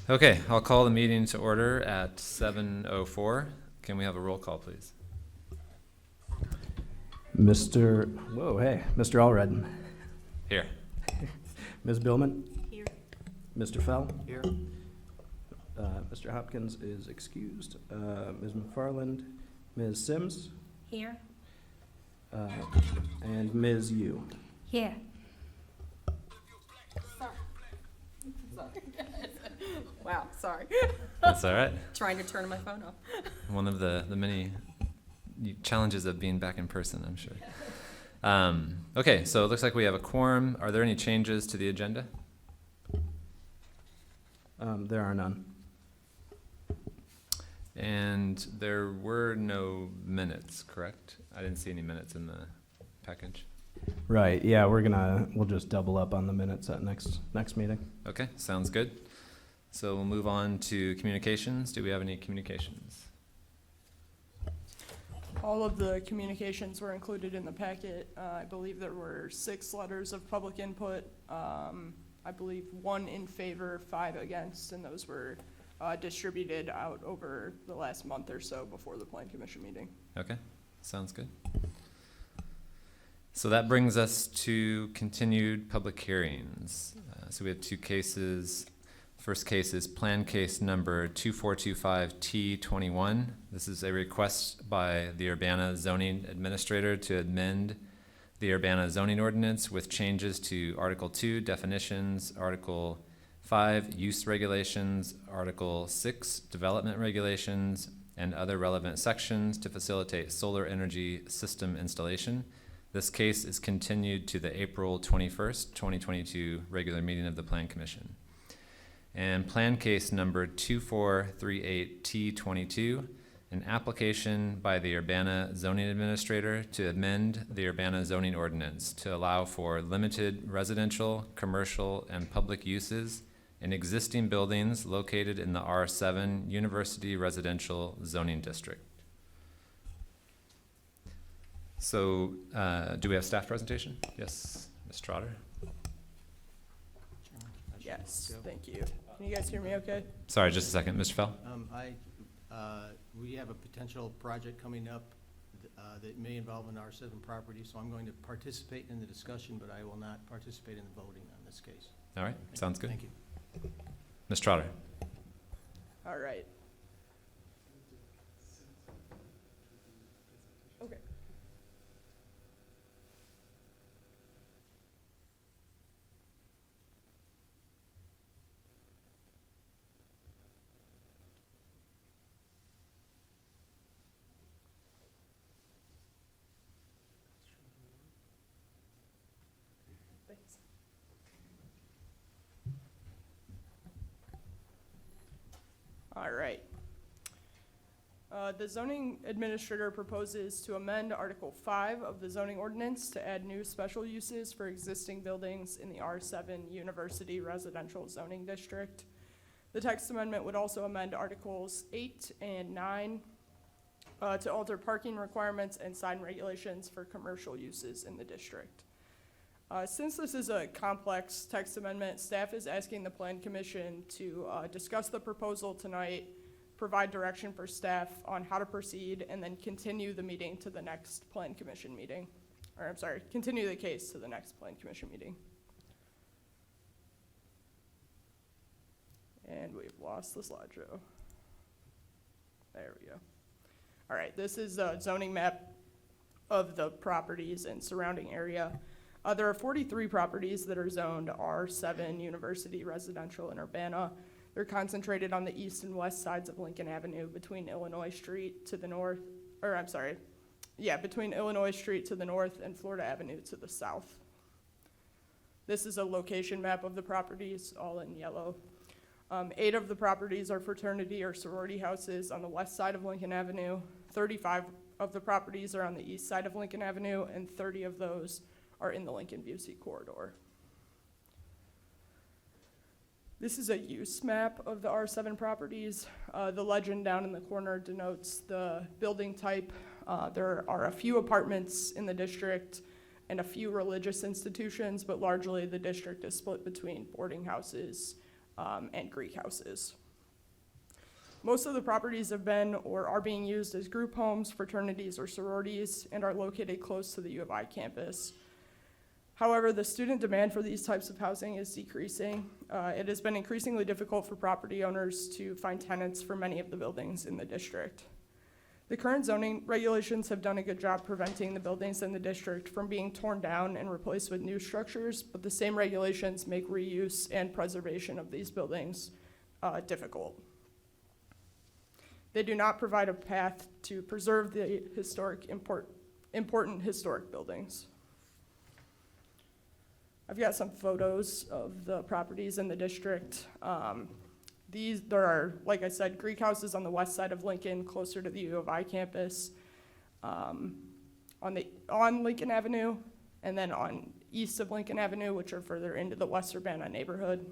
Okay, I'll call the meeting to order at 7:04. Can we have a roll call, please? Mr. Allred. Here. Ms. Billman. Here. Mr. Fell. Here. Mr. Hopkins is excused. Ms. McFarland. Ms. Sims. Here. And Ms. Yu. Here. Wow, sorry. That's all right. Trying to turn my phone off. One of the many challenges of being back in person, I'm sure. Okay, so it looks like we have a quorum. Are there any changes to the agenda? There are none. And there were no minutes, correct? I didn't see any minutes in the package. Right, yeah, we'll just double up on the minutes at next meeting. Okay, sounds good. So we'll move on to communications. Do we have any communications? All of the communications were included in the packet. I believe there were 6 letters of public input. I believe 1 in favor, 5 against, and those were distributed out over the last month or so before the Plan Commission meeting. Okay, sounds good. So that brings us to continued public hearings. So we have 2 cases. First case is plan case number 2425T21. This is a request by the Urbana Zoning Administrator to amend the Urbana Zoning Ordinance with changes to Article 2, definitions, Article 5, use regulations, Article 6, development regulations, and other relevant sections to facilitate solar energy system installation. This case is continued to the April 21st, 2022 regular meeting of the Plan Commission. And plan case number 2438T22, an application by the Urbana Zoning Administrator to amend the Urbana Zoning Ordinance to allow for limited residential, commercial, and public uses in existing buildings located in the R7 University Residential Zoning District. So, do we have staff presentation? Yes, Ms. Trotter. Yes, thank you. Can you guys hear me okay? Sorry, just a second. Mr. Fell? We have a potential project coming up that may involve an R7 property, so I'm going to participate in the discussion, but I will not participate in the voting on this case. All right, sounds good. Thank you. Ms. Trotter? All right. Okay. Thanks. All right. The zoning administrator proposes to amend Article 5 of the zoning ordinance to add new special uses for existing buildings in the R7 University Residential Zoning District. The text amendment would also amend Articles 8 and 9 to alter parking requirements and sign regulations for commercial uses in the district. Since this is a complex text amendment, staff is asking the Plan Commission to discuss the proposal tonight, provide direction for staff on how to proceed, and then continue the meeting to the next Plan Commission meeting. Or I'm sorry, continue the case to the next Plan Commission meeting. And we've lost the slideshow. There we go. All right, this is a zoning map of the properties and surrounding area. There are 43 properties that are zoned R7 University Residential in Urbana. They're concentrated on the east and west sides of Lincoln Avenue between Illinois Street to the north, between Illinois Street to the north and Florida Avenue to the south. This is a location map of the properties, all in yellow. 8 of the properties are fraternity or sorority houses on the west side of Lincoln Avenue. 35 of the properties are on the east side of Lincoln Avenue, and 30 of those are in the Lincoln-Busey corridor. This is a use map of the R7 properties. The legend down in the corner denotes the building type. There are a few apartments in the district and a few religious institutions, but largely the district is split between boarding houses and Greek houses. Most of the properties have been or are being used as group homes, fraternities, or sororities, and are located close to the U of I campus. However, the student demand for these types of housing is decreasing. It has been increasingly difficult for property owners to find tenants for many of the buildings in the district. The current zoning regulations have done a good job preventing the buildings in the district from being torn down and replaced with new structures, but the same regulations make reuse and preservation of these buildings difficult. They do not provide a path to preserve the important historic buildings. I've got some photos of the properties in the district. There are, like I said, Greek houses on the west side of Lincoln, closer to the U of I campus, on Lincoln Avenue, and then on east of Lincoln Avenue, which are further into the West Urbana neighborhood.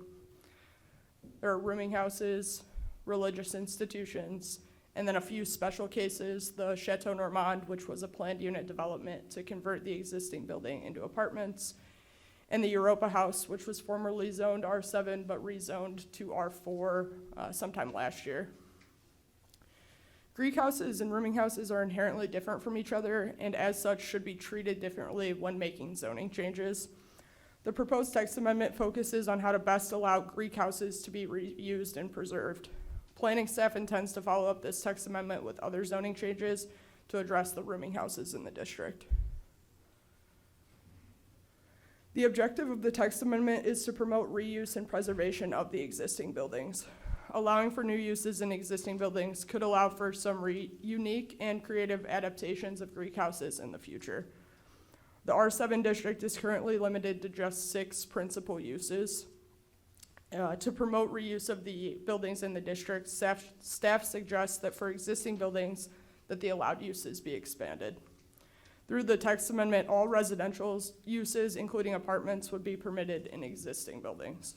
There are rooming houses, religious institutions, and then a few special cases, the Chateau Normand, which was a planned unit development to convert the existing building into apartments, and the Europa House, which was formerly zoned R7 but rezoned to R4 sometime last year. Greek houses and rooming houses are inherently different from each other and as such should be treated differently when making zoning changes. The proposed text amendment focuses on how to best allow Greek houses to be reused and preserved. Planning staff intends to follow up this text amendment with other zoning changes to address the rooming houses in the district. The objective of the text amendment is to promote reuse and preservation of the existing buildings. Allowing for new uses in existing buildings could allow for some unique and creative adaptations of Greek houses in the future. The R7 district is currently limited to just 6 principal uses. To promote reuse of the buildings in the district, staff suggests that for existing buildings that the allowed uses be expanded. Through the text amendment, all residential uses, including apartments, would be permitted in existing buildings.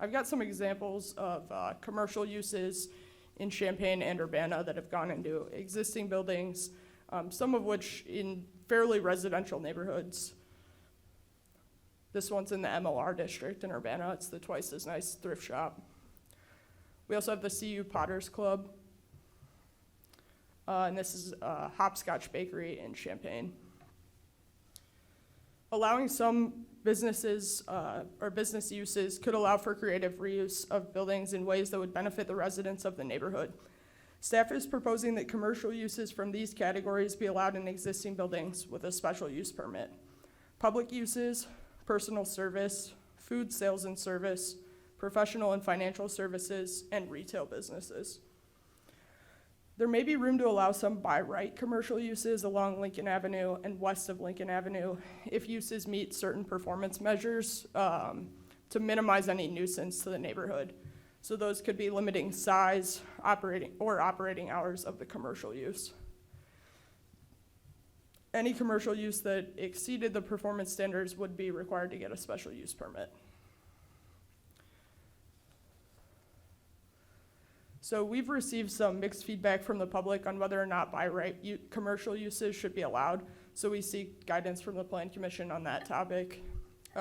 I've got some examples of commercial uses in Champaign and Urbana that have gone into existing buildings, some of which in fairly residential neighborhoods. This one's in the MLR district in Urbana. It's the Twice as Nice thrift shop. We also have the CU Potters Club. And this is a Hopscotch Bakery in Champaign. Allowing some businesses or business uses could allow for creative reuse of buildings in ways that would benefit the residents of the neighborhood. Staff is proposing that commercial uses from these categories be allowed in existing buildings with a special use permit. Public uses, personal service, food sales and service, professional and financial services, and retail businesses. There may be room to allow some by right commercial uses along Lincoln Avenue and west of Lincoln Avenue if uses meet certain performance measures to minimize any nuisance to the neighborhood. So those could be limiting size, operating hours of the commercial use. Any commercial use that exceeded the performance standards would be required to get a special use permit. So we've received some mixed feedback from the public on whether or not by right commercial uses should be allowed. So we seek guidance from the Plan Commission on that topic.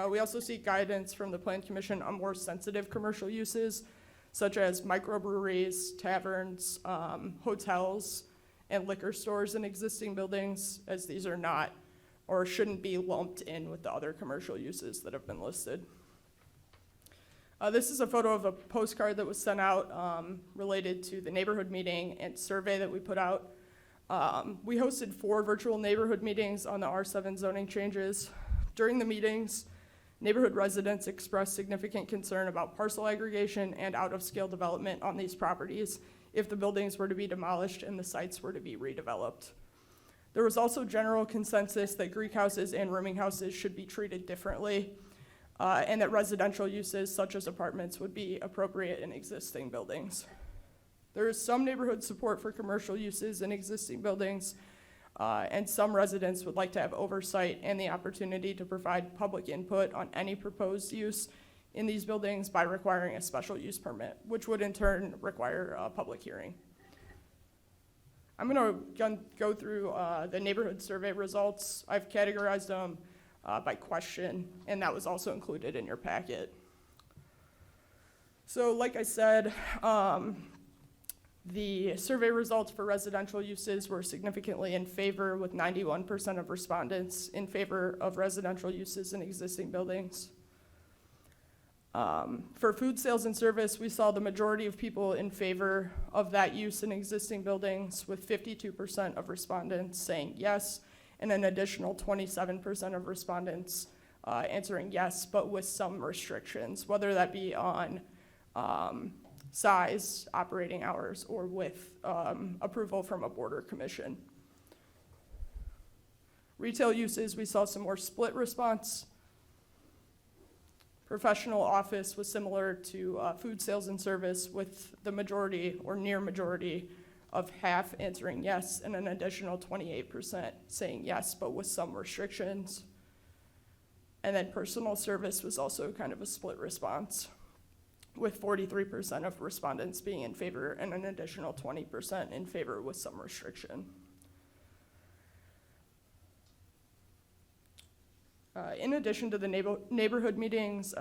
We also seek guidance from the Plan Commission on more sensitive commercial uses, such as microbreweries, taverns, hotels, and liquor stores in existing buildings, as these are not or shouldn't be lumped in with the other commercial uses that have been listed. This is a photo of a postcard that was sent out related to the neighborhood meeting and survey that we put out. We hosted 4 virtual neighborhood meetings on the R7 zoning changes. During the meetings, neighborhood residents expressed significant concern about parcel aggregation and out-of-scale development on these properties if the buildings were to be demolished and the sites were to be redeveloped. There was also general consensus that Greek houses and rooming houses should be treated differently, and that residential uses such as apartments would be appropriate in existing buildings. There is some neighborhood support for commercial uses in existing buildings, and some residents would like to have oversight and the opportunity to provide public input on any proposed use in these buildings by requiring a special use permit, which would in turn require a public hearing. I'm gonna go through the neighborhood survey results. I've categorized them by question, and that was also included in your packet. So like I said, the survey results for residential uses were significantly in favor, with 91% of respondents in favor of residential uses in existing buildings. For food sales and service, we saw the majority of people in favor of that use in existing buildings, with 52% of respondents saying yes, and an additional 27% of respondents answering yes, but with some restrictions, whether that be on size, operating hours, or with approval from a border commission. Retail uses, we saw some more split response. Professional office was similar to food sales and service, with the majority or near majority of half answering yes, and an additional 28% saying yes, but with some restrictions. And then personal service was also kind of a split response, with 43% of respondents being in favor and an additional 20% in favor with some restriction. In addition to the neighborhood meetings,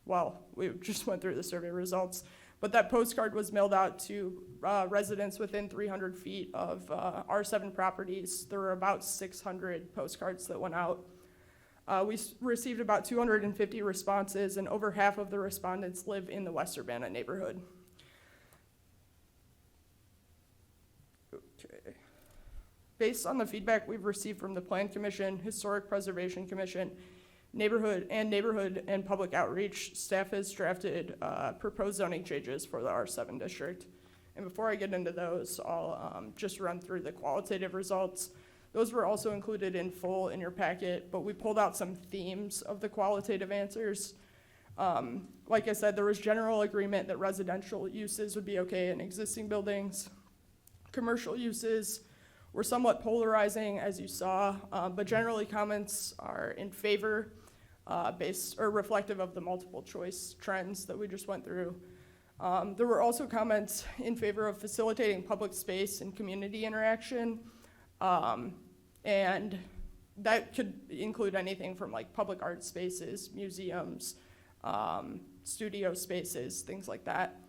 well, we just went through the survey results, but that postcard was mailed out to residents within 300 feet of R7 properties. There were about 600 postcards that went out. We received about 250 responses, and over half of the respondents live in the West Urbana neighborhood. Okay. Based on the feedback we've received from the Plan Commission, Historic Preservation Commission, neighborhood and public outreach, staff has drafted proposed zoning changes for the R7 district. And before I get into those, I'll just run through the qualitative results. Those were also included in full in your packet, but we pulled out some themes of the qualitative answers. Like I said, there was general agreement that residential uses would be okay in existing buildings. Commercial uses were somewhat polarizing, as you saw, but generally comments are in favor, based or reflective of the multiple choice trends that we just went through. There were also comments in favor of facilitating public space and community interaction. And that could include anything from like public art spaces, museums, studio spaces, things like that.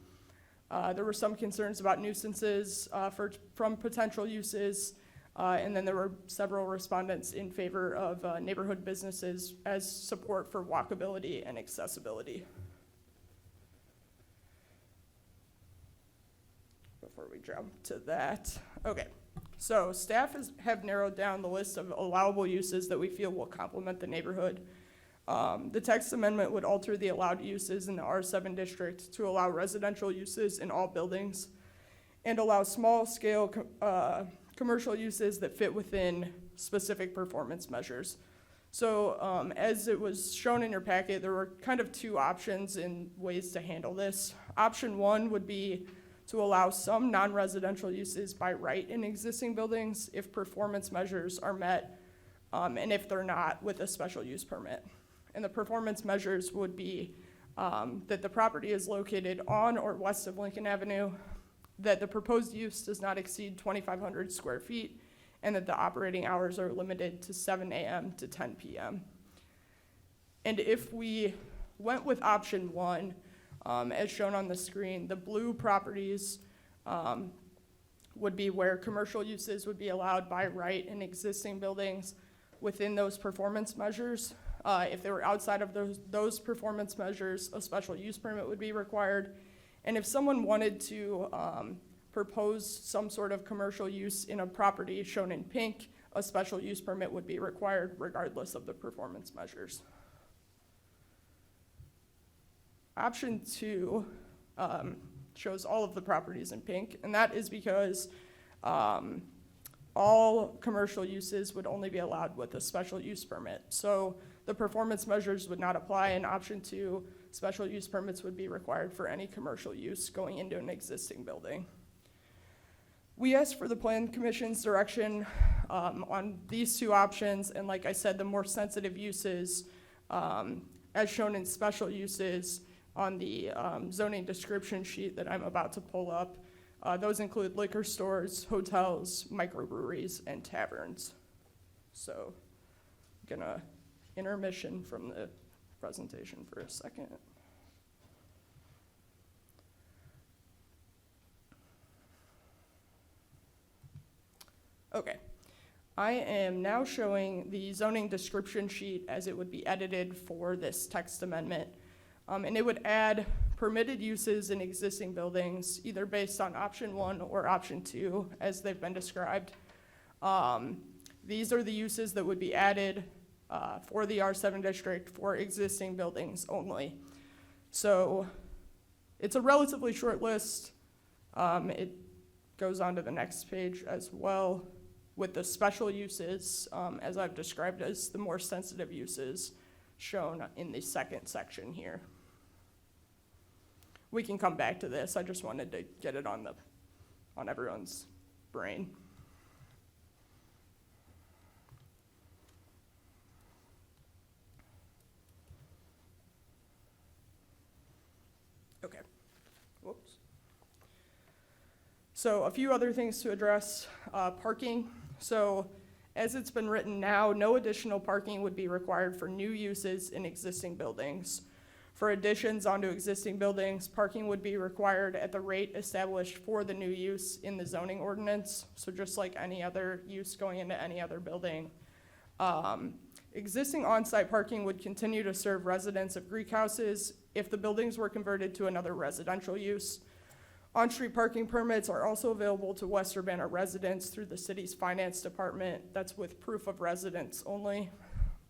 There were some concerns about nuisances from potential uses, and then there were several respondents in favor of neighborhood businesses as support for walkability and accessibility. Before we jump to that, okay. So staff have narrowed down the list of allowable uses that we feel will complement the neighborhood. The text amendment would alter the allowed uses in the R7 district to allow residential uses in all buildings and allow small-scale commercial uses that fit within specific performance measures. So as it was shown in your packet, there were kind of two options in ways to handle this. Option one would be to allow some non-residential uses by right in existing buildings if performance measures are met, and if they're not, with a special use permit. And the performance measures would be that the property is located on or west of Lincoln Avenue, that the proposed use does not exceed 2,500 square feet, and that the operating hours are limited to 7 a.m. to 10 p.m. And if we went with option one, as shown on the screen, the blue properties would be where commercial uses would be allowed by right in existing buildings within those performance measures. If they were outside of those performance measures, a special use permit would be required. And if someone wanted to propose some sort of commercial use in a property shown in pink, a special use permit would be required regardless of the performance measures. Option two shows all of the properties in pink, and that is because all commercial uses would only be allowed with a special use permit. So the performance measures would not apply. In option two, special use permits would be required for any commercial use going into an existing building. We asked for the Plan Commission's direction on these two options, and like I said, the more sensitive uses, as shown in special uses, on the zoning description sheet that I'm about to pull up. Those include liquor stores, hotels, microbreweries, and taverns. So I'm gonna intermission from the presentation for a second. Okay. I am now showing the zoning description sheet as it would be edited for this text amendment. And it would add permitted uses in existing buildings, either based on option 1 or option 2, as they've been described. These are the uses that would be added for the R7 district for existing buildings only. So it's a relatively short list. It goes on to the next page as well with the special uses, as I've described as the more sensitive uses shown in the second section here. We can come back to this. I just wanted to get it on everyone's brain. Okay. Whoops. So a few other things to address. Parking. So as it's been written now, no additional parking would be required for new uses in existing buildings. For additions onto existing buildings, parking would be required at the rate established for the new use in the zoning ordinance. So just like any other use going into any other building. Existing on-site parking would continue to serve residents of Greek houses if the buildings were converted to another residential use. On-street parking permits are also available to West Urbana residents through the city's finance department. That's with proof of residence only.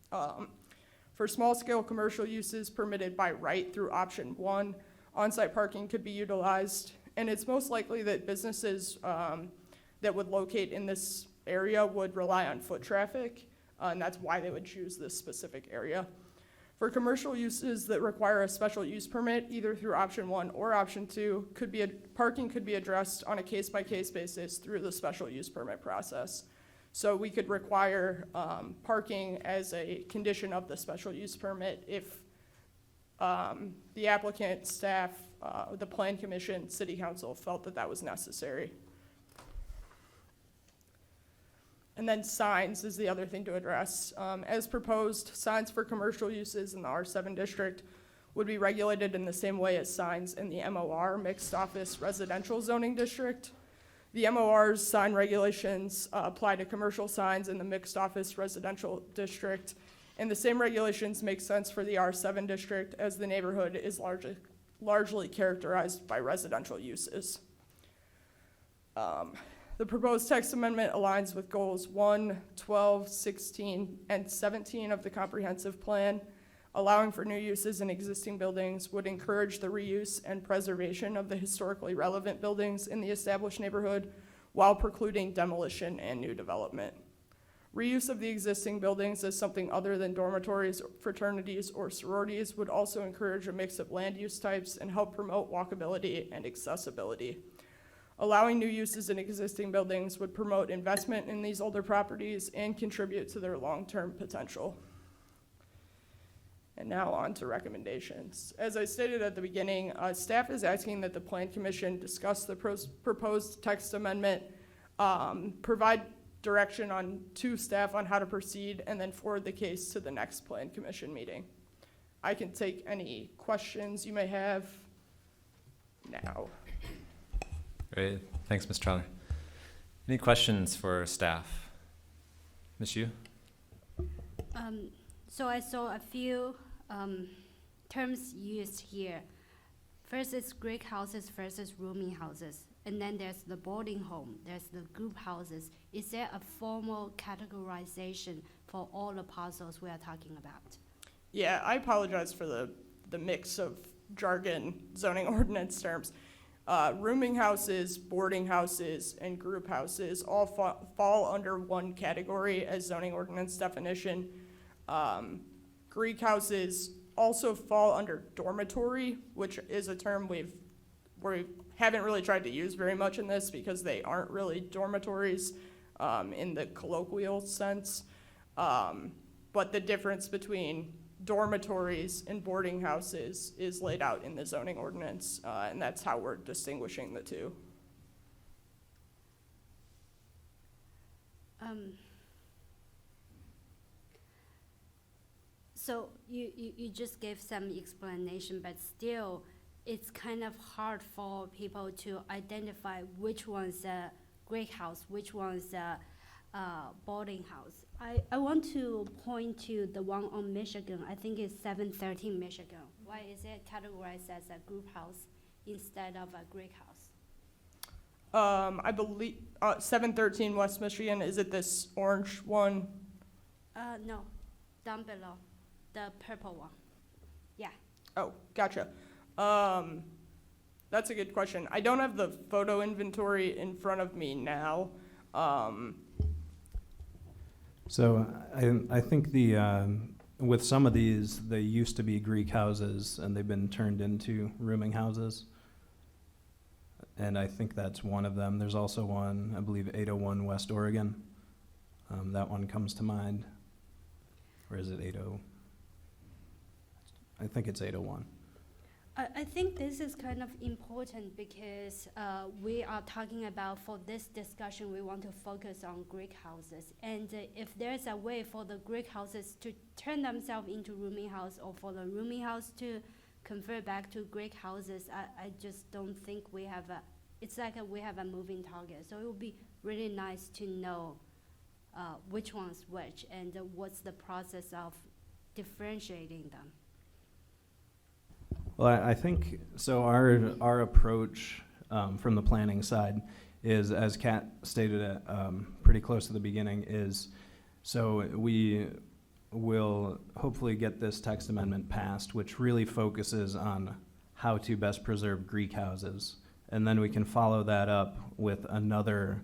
For small-scale commercial uses permitted by right through option 1, on-site parking could be utilized. And it's most likely that businesses that would locate in this area would rely on foot traffic, and that's why they would choose this specific area. For commercial uses that require a special use permit, either through option 1 or option 2, parking could be addressed on a case-by-case basis through the special use permit process. So we could require parking as a condition of the special use permit if the applicant, staff, the plan commission, city council felt that that was necessary. And then signs is the other thing to address. As proposed, signs for commercial uses in the R7 district would be regulated in the same way as signs in the MOR, Mixed Office Residential Zoning District. The MOR's sign regulations apply to commercial signs in the Mixed Office Residential District, and the same regulations make sense for the R7 district as the neighborhood is largely characterized by residential uses. The proposed text amendment aligns with goals 1, 12, 16, and 17 of the comprehensive plan. Allowing for new uses in existing buildings would encourage the reuse and preservation of the historically relevant buildings in the established neighborhood while precluding demolition and new development. Reuse of the existing buildings as something other than dormitories, fraternities, or sororities would also encourage a mix of land use types and help promote walkability and accessibility. Allowing new uses in existing buildings would promote investment in these older properties and contribute to their long-term potential. And now on to recommendations. As I stated at the beginning, staff is asking that the Plan Commission discuss the proposed text amendment, provide direction to staff on how to proceed, and then forward the case to the next Plan Commission meeting. I can take any questions you may have now. Great, thanks, Ms. Trotter. Any questions for staff? Ms. Yu? So I saw a few terms used here. First is Greek houses versus rooming houses. And then there's the boarding home, there's the group houses. Is there a formal categorization for all the parcels we are talking about? Yeah, I apologize for the mix of jargon zoning ordinance terms. Rooming houses, boarding houses, and group houses all fall under one category as zoning ordinance definition. Greek houses also fall under dormitory, which is a term we haven't really tried to use very much in this because they aren't really dormitories in the colloquial sense. But the difference between dormitories and boarding houses is laid out in the zoning ordinance, and that's how we're distinguishing the two. So you just gave some explanation, but still, it's kind of hard for people to identify which one's a Greek house, which one's a boarding house. I want to point to the one on Michigan. I think it's 713 Michigan. Why is it categorized as a group house instead of a Greek house? I believe 713 West Michigan. Is it this orange one? No, down below, the purple one. Yeah. Oh, gotcha. That's a good question. I don't have the photo inventory in front of me now. So I think with some of these, they used to be Greek houses and they've been turned into rooming houses. And I think that's one of them. There's also one, I believe 801 West Oregon. That one comes to mind. Or is it 80? I think it's 801. I think this is kind of important because we are talking about, for this discussion, we want to focus on Greek houses. And if there's a way for the Greek houses to turn themselves into rooming house, or for the rooming house to convert back to Greek houses, I just don't think we have it's like we have a moving target. So it would be really nice to know which one's which and what's the process of differentiating them. Well, I think, so our approach from the planning side is, as Kat stated it pretty close to the beginning, is so we will hopefully get this text amendment passed, which really focuses on how to best preserve Greek houses. And then we can follow that up with other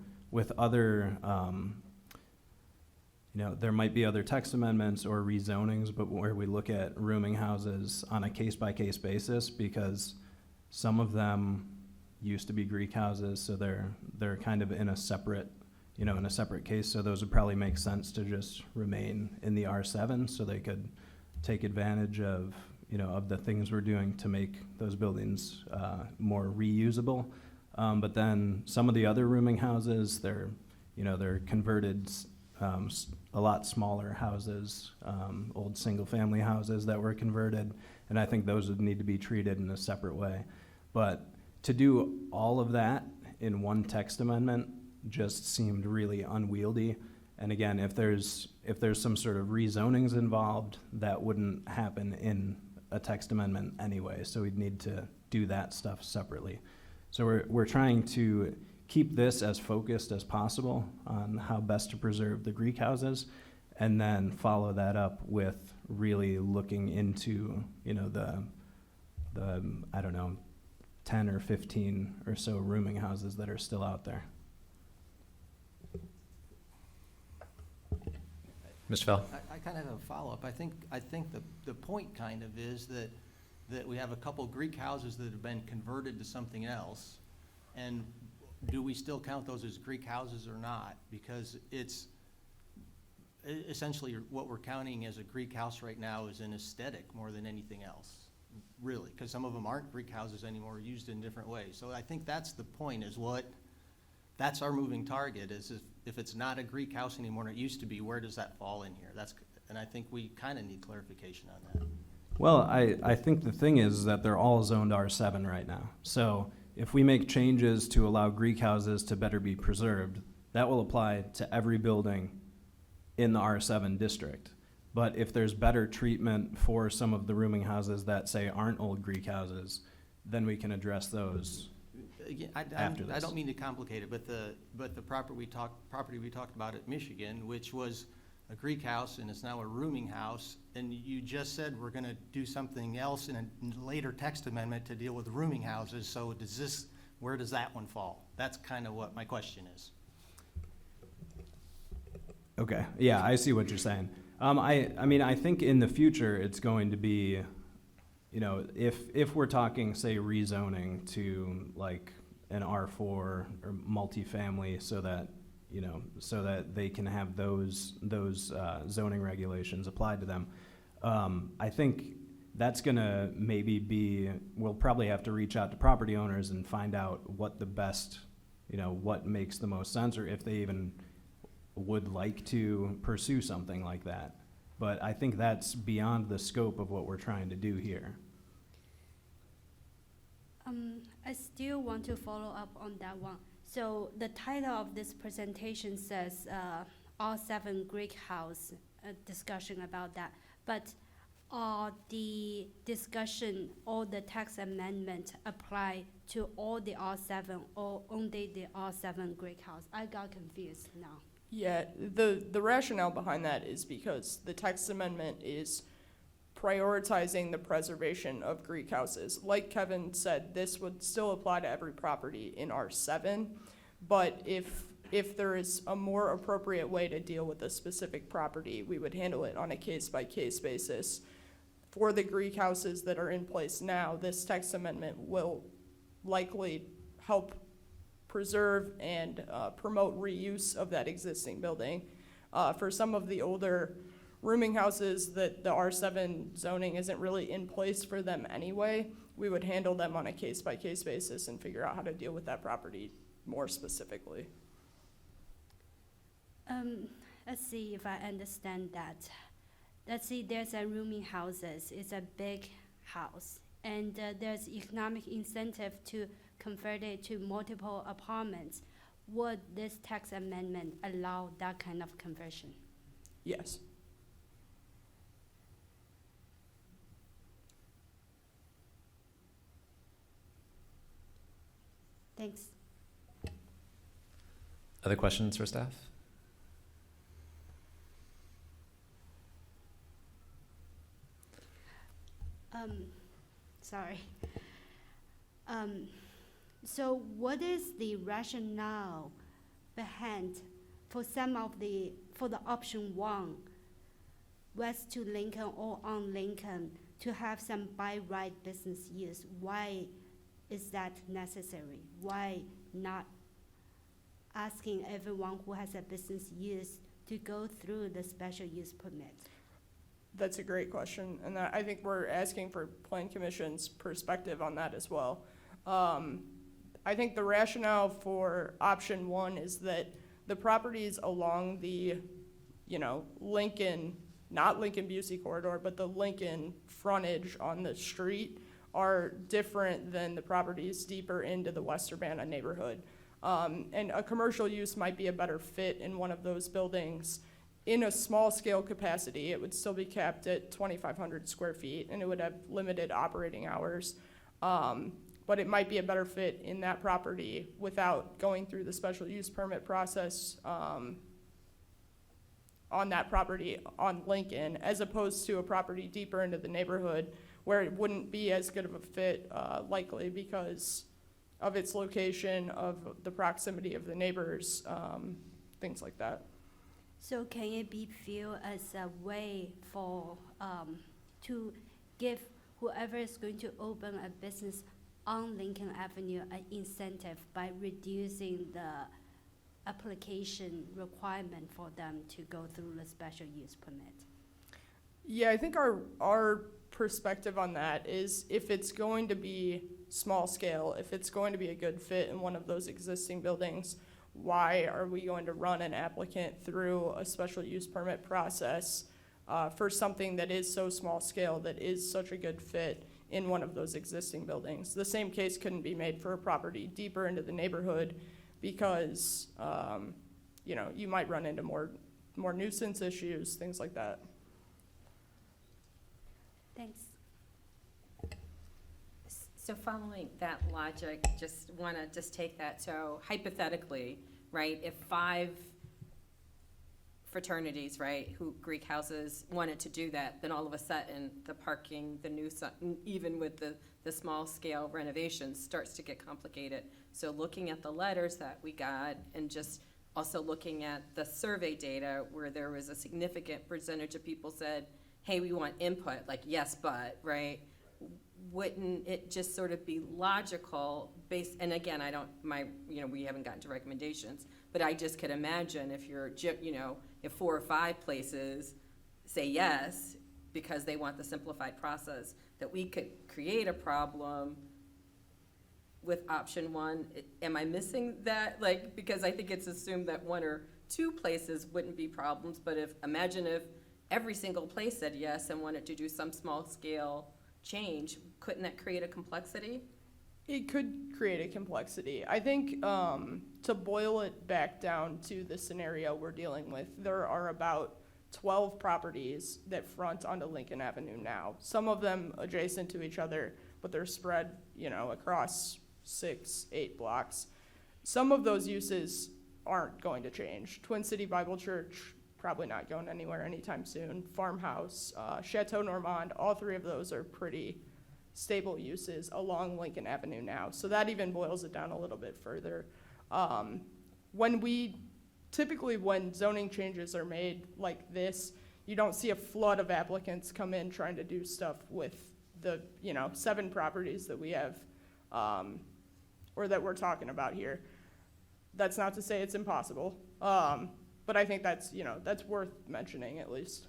there might be other text amendments or rezonings, but where we look at rooming houses on a case-by-case basis, because some of them used to be Greek houses, so they're kind of in a separate case. So those would probably make sense to just remain in the R7, so they could take advantage of the things we're doing to make those buildings more reusable. But then some of the other rooming houses, they're converted. A lot smaller houses, old single-family houses that were converted, and I think those would need to be treated in a separate way. But to do all of that in one text amendment just seemed really unwieldy. And again, if there's some sort of rezonings involved, that wouldn't happen in a text amendment anyway, so we'd need to do that stuff separately. So we're trying to keep this as focused as possible on how best to preserve the Greek houses, and then follow that up with really looking into, the 10 or 15 or so rooming houses that are still out there. Mr. Fell? I kind of have a follow-up. I think the point kind of is that we have a couple Greek houses that have been converted to something else, and do we still count those as Greek houses or not? Because it's essentially what we're counting as a Greek house right now is an aesthetic more than anything else, really, because some of them aren't Greek houses anymore, used in different ways. So I think that's the point, that's our moving target, is if it's not a Greek house anymore and it used to be, where does that fall in here? And I think we kind of need clarification on that. Well, I think the thing is that they're all zoned R7 right now. So if we make changes to allow Greek houses to better be preserved, that will apply to every building in the R7 district. But if there's better treatment for some of the rooming houses that, say, aren't old Greek houses, then we can address those. Again, After I this. don't mean to complicate it, but the property we talked about at Michigan, which was a Greek house and it's now a rooming house, and you just said we're going to do something else in a later text amendment to deal with rooming houses. So where does that one fall? That's kind of what my question is. Okay, yeah, I see what you're saying. I think in the future it's going to be, if we're talking, say, rezoning to like an R4 or multifamily, so that they can have those zoning regulations applied to them. I think that's gonna we'll probably have to reach out to property owners and find out what the best, what makes the most sense, or if they even would like to pursue something like that. But I think that's beyond the scope of what we're trying to do here. I still want to follow up on that one. So the title of this presentation says R7 Greek House, discussion about that. But the discussion or the tax amendment apply to all the R7 or only the R7 Greek House? I got confused now. Yeah, the rationale behind that is because the text amendment is prioritizing the preservation of Greek houses. Like Kevin said, this would still apply to every property in R7, but if there is a more appropriate way to deal with a specific property, we would handle it on a case-by-case basis. For the Greek houses that are in place now, this text amendment will likely help preserve and promote reuse of that existing building. For some of the older rooming houses that the R7 zoning isn't really in place for them anyway, we would handle them on a case-by-case basis and figure out how to deal with that property more specifically. Let's see if I understand that. Let's see, there's a rooming houses, it's a big house, and there's economic incentive to convert it to multiple apartments. Would this tax amendment allow that kind of conversion? Yes. Thanks. Other questions for staff? Sorry. So what is the rationale behind for the option 1, west to Lincoln or on Lincoln, to have some by right business use? Why is that necessary? Why not asking everyone who has a business use to go through the special use permit? That's a great question, and I think we're asking for Plan Commission's perspective on that as well. I think the rationale for option 1 is that the properties along the, Lincoln, not Lincoln-Busey corridor, but the Lincoln frontage on the street are different than the properties deeper into the West Urbana neighborhood. And a commercial use might be a better fit in one of those buildings. In a small scale capacity, it would still be capped at 2,500 square feet, and it would have limited operating hours. But it might be a better fit in that property without going through the special use permit process on that property on Lincoln, as opposed to a property deeper into the neighborhood where it wouldn't be as good of a fit, likely because of its location, of the proximity of the neighbors, things like that. So can it be viewed as a way for, to give whoever is going to open a business on Lincoln Avenue an incentive by reducing the application requirement for them to go through the special use permit? Yeah, I think our perspective on that is if it's going to be small scale, if it's going to be a good fit in one of those existing buildings, why are we going to run an applicant through a special use permit process for something that is so small scale, that is such a good fit in one of those existing buildings? The same case couldn't be made for a property deeper into the neighborhood because, you might run into more nuisance issues, things like that. Thanks. So following that logic, just take that, so hypothetically, right, if 5 fraternities, right, who Greek houses wanted to do that, then all of a sudden, the parking, even with the small scale renovations, starts to get complicated. So looking at the letters that we got, and just also looking at the survey data, where there was a significant percentage of people said, hey, we want input, like yes, but, right? Wouldn't it just sort of be logical based, and again, we haven't gotten to recommendations, but I just could imagine if if 4 or 5 places say yes, because they want the simplified process, that we could create a problem with option 1. Am I missing that? Because I think it's assumed that 1 or 2 places wouldn't be problems, but imagine if every single place said yes and wanted to do some small scale change, couldn't that create a complexity? It could create a complexity. I think to boil it back down to the scenario we're dealing with, there are about 12 properties that front onto Lincoln Avenue now. Some of them adjacent to each other, but they're spread, across 6, 8 blocks. Some of those uses aren't going to change. Twin City Bible Church, probably not going anywhere anytime soon. Farmhouse, Chateau Normand, all 3 of those are pretty stable uses along Lincoln Avenue now. So that even boils it down a little bit further. Typically when zoning changes are made like this, you don't see a flood of applicants come in trying to do stuff with the, 7 properties that we have, or that we're talking about here. That's not to say it's impossible, but I think that's worth mentioning at least.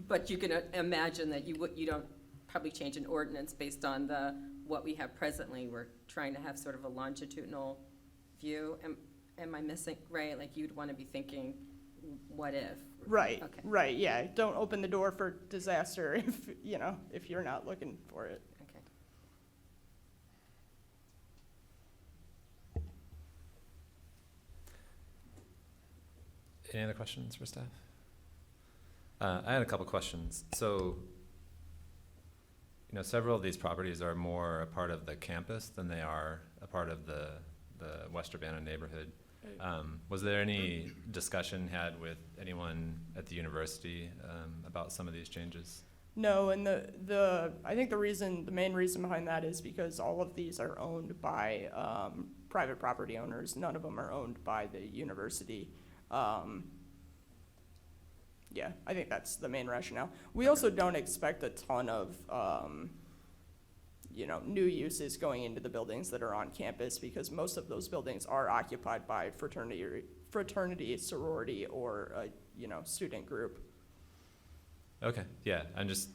But you can imagine that you don't probably change an ordinance based on what we have presently. We're trying to have sort of a longitudinal view. Am I missing, right? Like you'd want to be thinking, what if? Right, Okay. right, yeah. Don't open the door for disaster if you're not looking for it. Okay. Any other questions for staff? I had a couple questions. So, several of these properties are more a part of the campus than they are a part of the West Urbana neighborhood. Was there any discussion had with anyone at the university about some of these changes? No, and I think the main reason behind that is because all of these are owned by private property owners. None of them are owned by the university. Yeah, I think that's the main rationale. We also don't expect a ton of, new uses going into the buildings that are on campus because most of those buildings are occupied by fraternity, sorority, or student group. Okay, yeah, I'm just,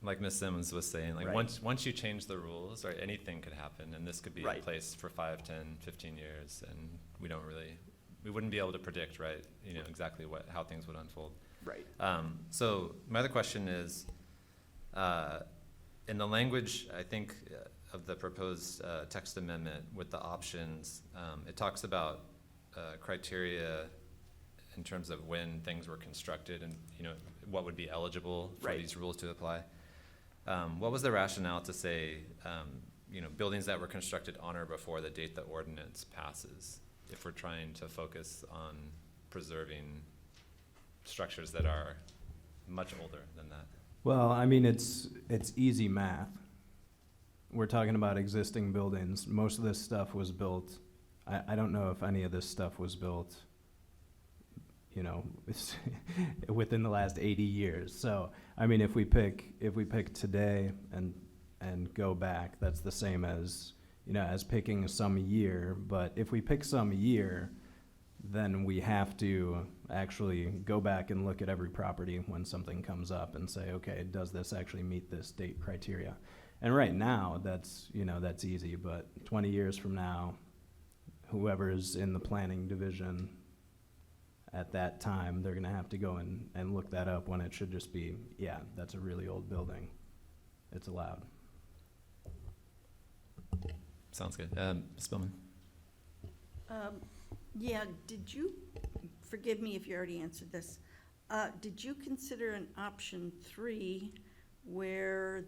like Ms. Simmons was saying, like, Right. once you change the rules, right, anything could happen, and this could be in Right. place for 5, 10, 15 years, and we wouldn't be able to predict, right, exactly how things would unfold. Right. So my other question is, in the language, I think, of the proposed text amendment with the options, it talks about criteria in terms of when things were constructed and, what would be eligible for Right. these rules to apply. What was the rationale to say, buildings that were constructed on or before the date the ordinance passes, if we're trying to focus on preserving structures that are much older than that? Well, I mean, it's easy math. We're talking about existing buildings. Most of this stuff was built, I don't know if any of this stuff was built, within the last 80 years. So, I mean, if we pick today and go back, that's the same as, as picking some year. But if we pick some year, then we have to actually go back and look at every property when something comes up and say, okay, does this actually meet this date criteria? And right now, that's easy, but 20 years from now, whoever is in the planning division at that time, they're gonna have to go and look that up when it should just be, yeah, that's a really old building. It's allowed. Sounds good. Ms. Bowman? Yeah, did you, forgive me if you already answered this, did you consider an option 3 where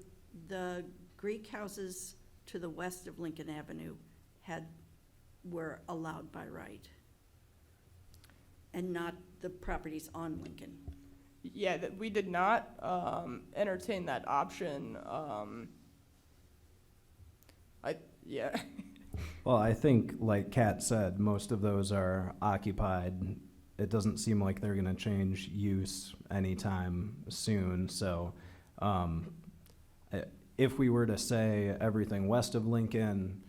the Greek houses to the west of Lincoln Avenue were allowed by right? And not the properties on Lincoln? Yeah, that we did not entertain that option. Yeah. Well, I think, like Kat said, most of those are occupied. It doesn't seem like they're gonna change use anytime soon, so, if we were to say everything west of Lincoln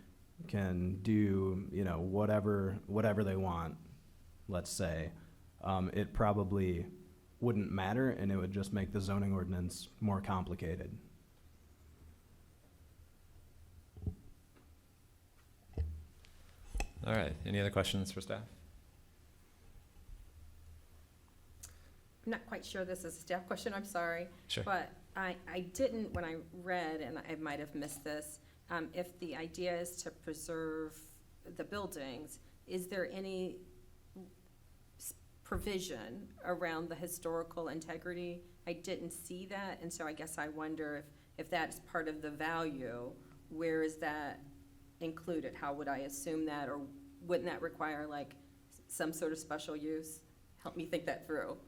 can do, whatever they want, let's say, it probably wouldn't matter, and it would just make the zoning ordinance more complicated. All right, any other questions for staff? I'm not quite sure this is a staff question, I'm sorry. Sure. But I didn't, when I read, and I might have missed this, if the idea is to preserve the buildings, is there any provision around the historical integrity? I didn't see that, and so I guess I wonder if that's part of the value, where is that included? How would I assume that, or wouldn't that require like some sort of special use? Help me think that through.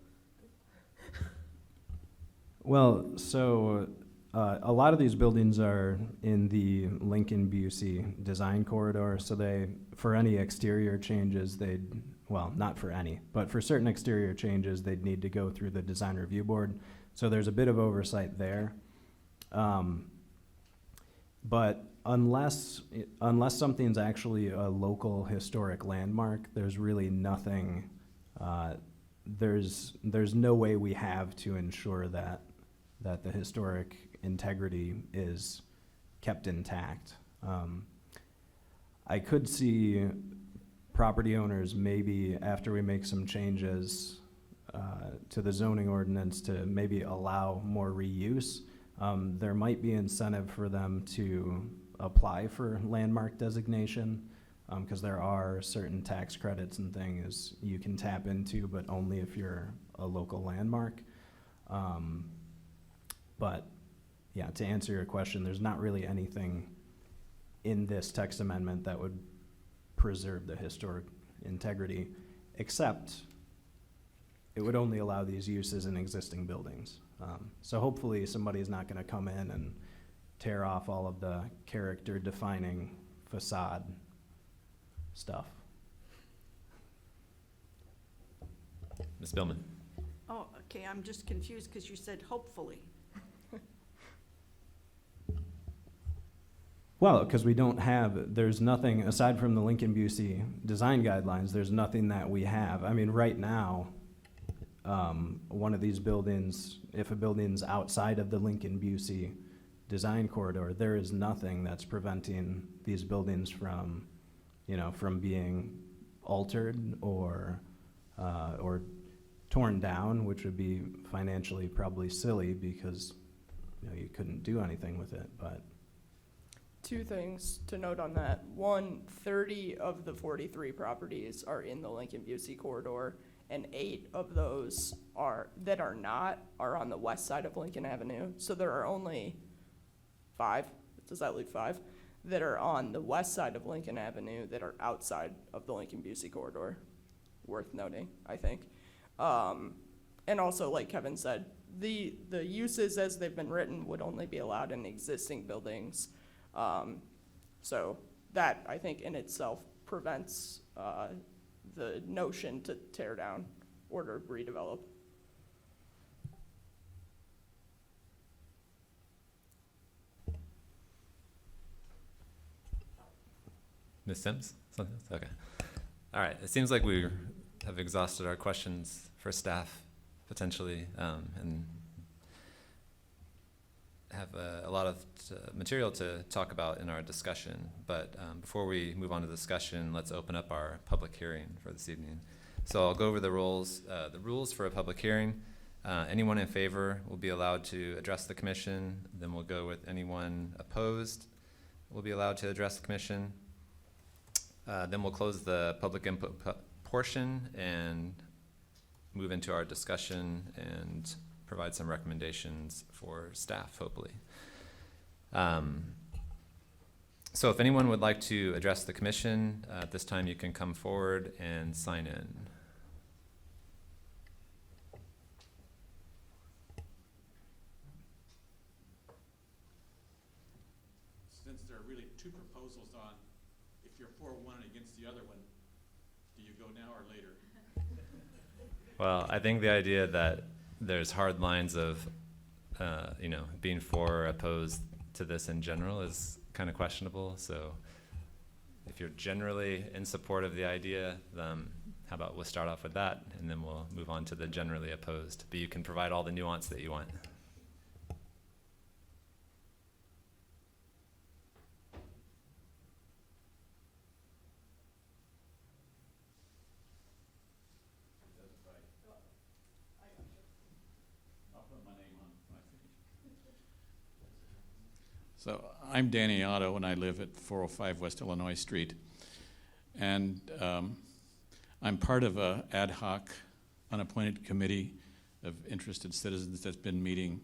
Well, so a lot of these buildings are in the Lincoln-Busey design corridor, so for any exterior changes, well, not for any, but for certain exterior changes, they'd need to go through the design review board. So there's a bit of oversight there. But unless something's actually a local historic landmark, there's really nothing, there's no way we have to ensure that the historic integrity is kept intact. I could see property owners maybe after we make some changes to the zoning ordinance to maybe allow more reuse. There might be incentive for them to apply for landmark designation, because there are certain tax credits and things you can tap into, but only if you're a local landmark. But yeah, to answer your question, there's not really anything in this text amendment that would preserve the historic integrity, except it would only allow these uses in existing buildings. So hopefully somebody's not gonna come in and tear off all of the character defining facade stuff. Ms. Billman? Oh, okay, I'm just confused because you said hopefully. Well, because there's nothing, aside from the Lincoln-Busey design guidelines, there's nothing that we have. I mean, right now, one of these buildings, if a building's outside of the Lincoln-Busey design corridor, there is nothing that's preventing these buildings from being altered or torn down, which would be financially probably silly because, you couldn't do anything with it, but. Two things to note on that. One, 30 of the 43 properties are in the Lincoln-Busey corridor, and 8 of those are on the west side of Lincoln Avenue. So there are only 5, does that leave 5, that are on the west side of Lincoln Avenue that are outside of the Lincoln-Busey corridor. Worth noting, I think. And also, like Kevin said, the uses as they've been written would only be allowed in existing buildings. So that, I think, in itself prevents the notion to tear down or to redevelop. Ms. Sims? Something else? Okay. All right, it seems like we have exhausted our questions for staff, potentially, and have a lot of material to talk about in our discussion. But before we move on to discussion, let's open up our public hearing for this evening. So I'll go over the rules for a public hearing. Anyone in favor will be allowed to address the commission. Then we'll go with anyone opposed will be allowed to address the commission. Then we'll close the public input portion and move into our discussion and provide some recommendations for staff, hopefully. So if anyone would like to address the commission, at this time you can come forward and sign in. Since there are really 2 proposals on, if you're for one and against the other one, do you go now or later? Well, I think the idea that there's hard lines of, being for or opposed to this in general is kind of questionable. So if you're generally in support of the idea, then how about we'll start off with that, and then we'll move on to the generally opposed. But you can provide all the nuance that you want. So I'm Danny Otto, and I live at 405 West Illinois Street. And I'm part of a ad hoc unappointed committee of interested citizens that's been meeting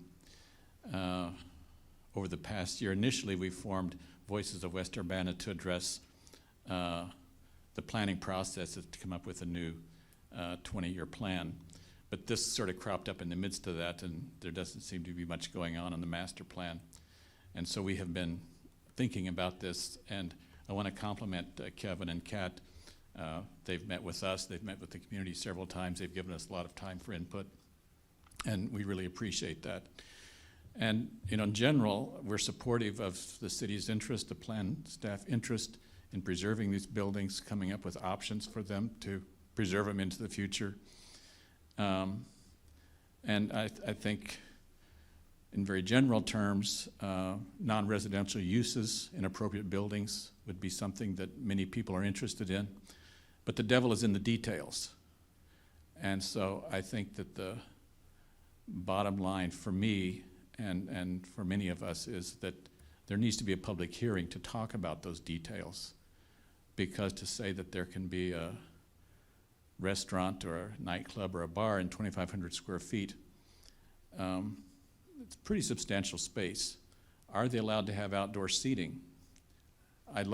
over the past year. Initially, we formed Voices of West Urbana to address the planning process to come up with a new 20-year plan. But this sort of cropped up in the midst of that, and there doesn't seem to be much going on the master plan. And so we have been thinking about this, and I want to compliment Kevin and Kat. They've met with us, they've met with the community several times, they've given us a lot of time for input, and we really appreciate that. And in general, we're supportive of the city's interest, the plan staff interest in preserving these buildings, coming up with options for them to preserve them into the future. And I think in very general terms, non-residential uses in appropriate buildings would be something that many people are interested in. But the devil is in the details. And so I think that the bottom line for me and for many of us is that there needs to be a public hearing to talk about those details. Because to say that there can be a restaurant or a nightclub or a bar in 2,500 square feet, it's a pretty substantial space. Are they allowed to have outdoor seating? I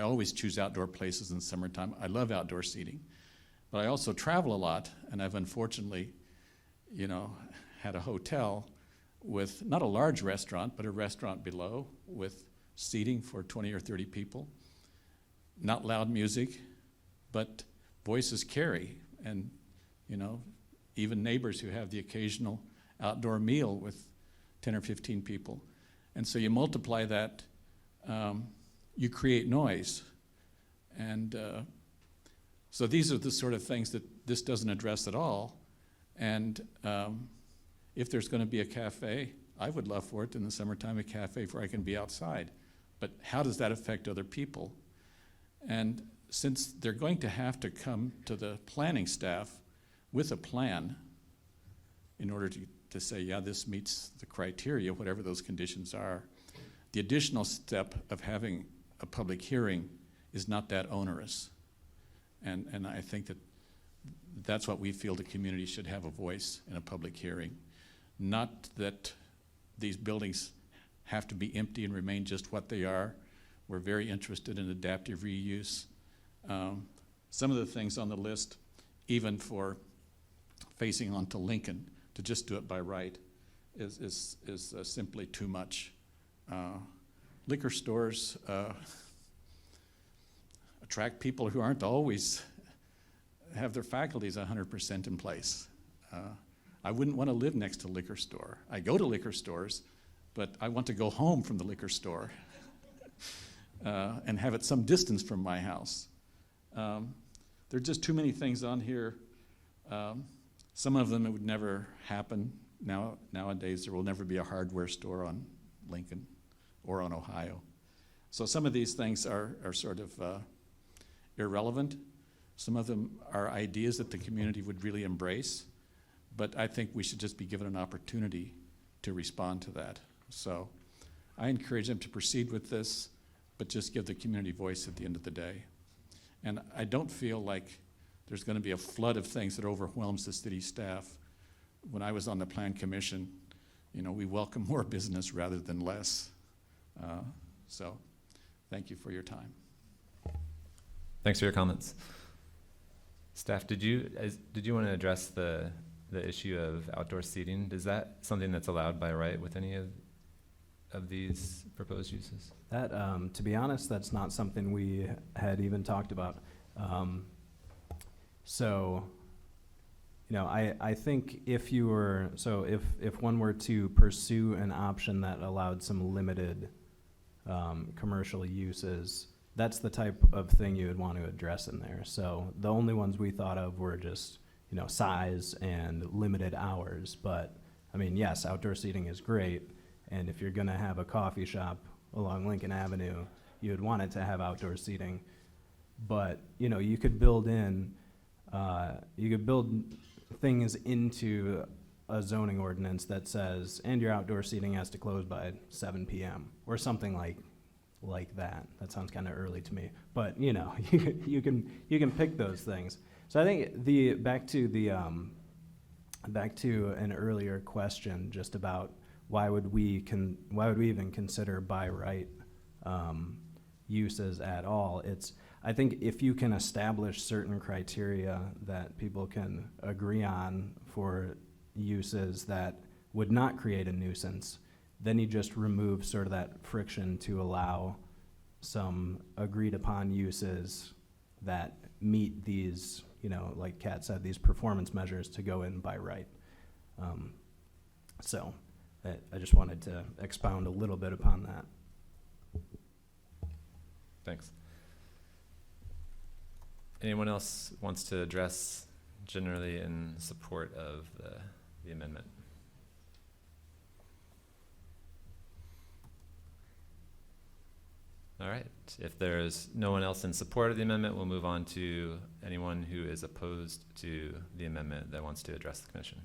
always choose outdoor places in the summertime. I love outdoor seating. But I also travel a lot, and I've unfortunately, had a hotel with not a large restaurant, but a restaurant below with seating for 20 or 30 people. Not loud music, but voices carry. And, even neighbors who have the occasional outdoor meal with 10 or 15 people. And so you multiply that, you create noise. And so these are the sort of things that this doesn't address at all. And if there's going to be a cafe, I would love for it in the summertime, a cafe where I can be outside. But how does that affect other people? And since they're going to have to come to the planning staff with a plan in order to say, yeah, this meets the criteria, whatever those conditions are, the additional step of having a public hearing is not that onerous. And I think that that's what we feel the community should have a voice in a public hearing. Not that these buildings have to be empty and remain just what they are. We're very interested in adaptive reuse. Some of the things on the list, even facing onto Lincoln, to just do it by right, is simply too much. Liquor stores attract people who aren't always have their faculties 100% in place. I wouldn't want to live next to a liquor store. I go to liquor stores, but I want to go home from the liquor store and have it some distance from my house. There are just too many things on here. Some of them it would never happen. Nowadays, there will never be a hardware store on Lincoln or on Ohio. So some of these things are sort of irrelevant. Some of them are ideas that the community would really embrace, but I think we should just be given an opportunity to respond to that. So I encourage them to proceed with this, but just give the community voice at the end of the day. And I don't feel like there's going to be a flood of things that overwhelms the city staff. When I was on the Plan Commission, we welcome more business rather than less. So thank you for your time. Thanks for your comments. Staff, did you want to address the issue of outdoor seating? Is that something that's allowed by right with any of these proposed uses? That, to be honest, that's not something we had even talked about. I think if one were to pursue an option that allowed some limited commercial uses, that's the type of thing you would want to address in there. So the only ones we thought of were just, size and limited hours. But, yes, outdoor seating is great. And if you're going to have a coffee shop along Lincoln Avenue, you would want it to have outdoor seating. But, you could build things into a zoning ordinance that says, and your outdoor seating has to close by 7 PM, or something like that. That sounds kind of early to me, but you know, you can pick those things. So I think back to an earlier question just about why would we even consider by right uses at all? I think if you can establish certain criteria that people can agree on for uses that would not create a nuisance, then you just remove sort of that friction to allow some agreed upon uses that meet these, you know, like Kat said, these performance measures to go in by right. So I just wanted to expound a little bit upon that. Thanks. Anyone else wants to address generally in support of the amendment? All right. If there's no one else in support of the amendment, we'll move on to anyone who is opposed to the amendment that wants to address the commission.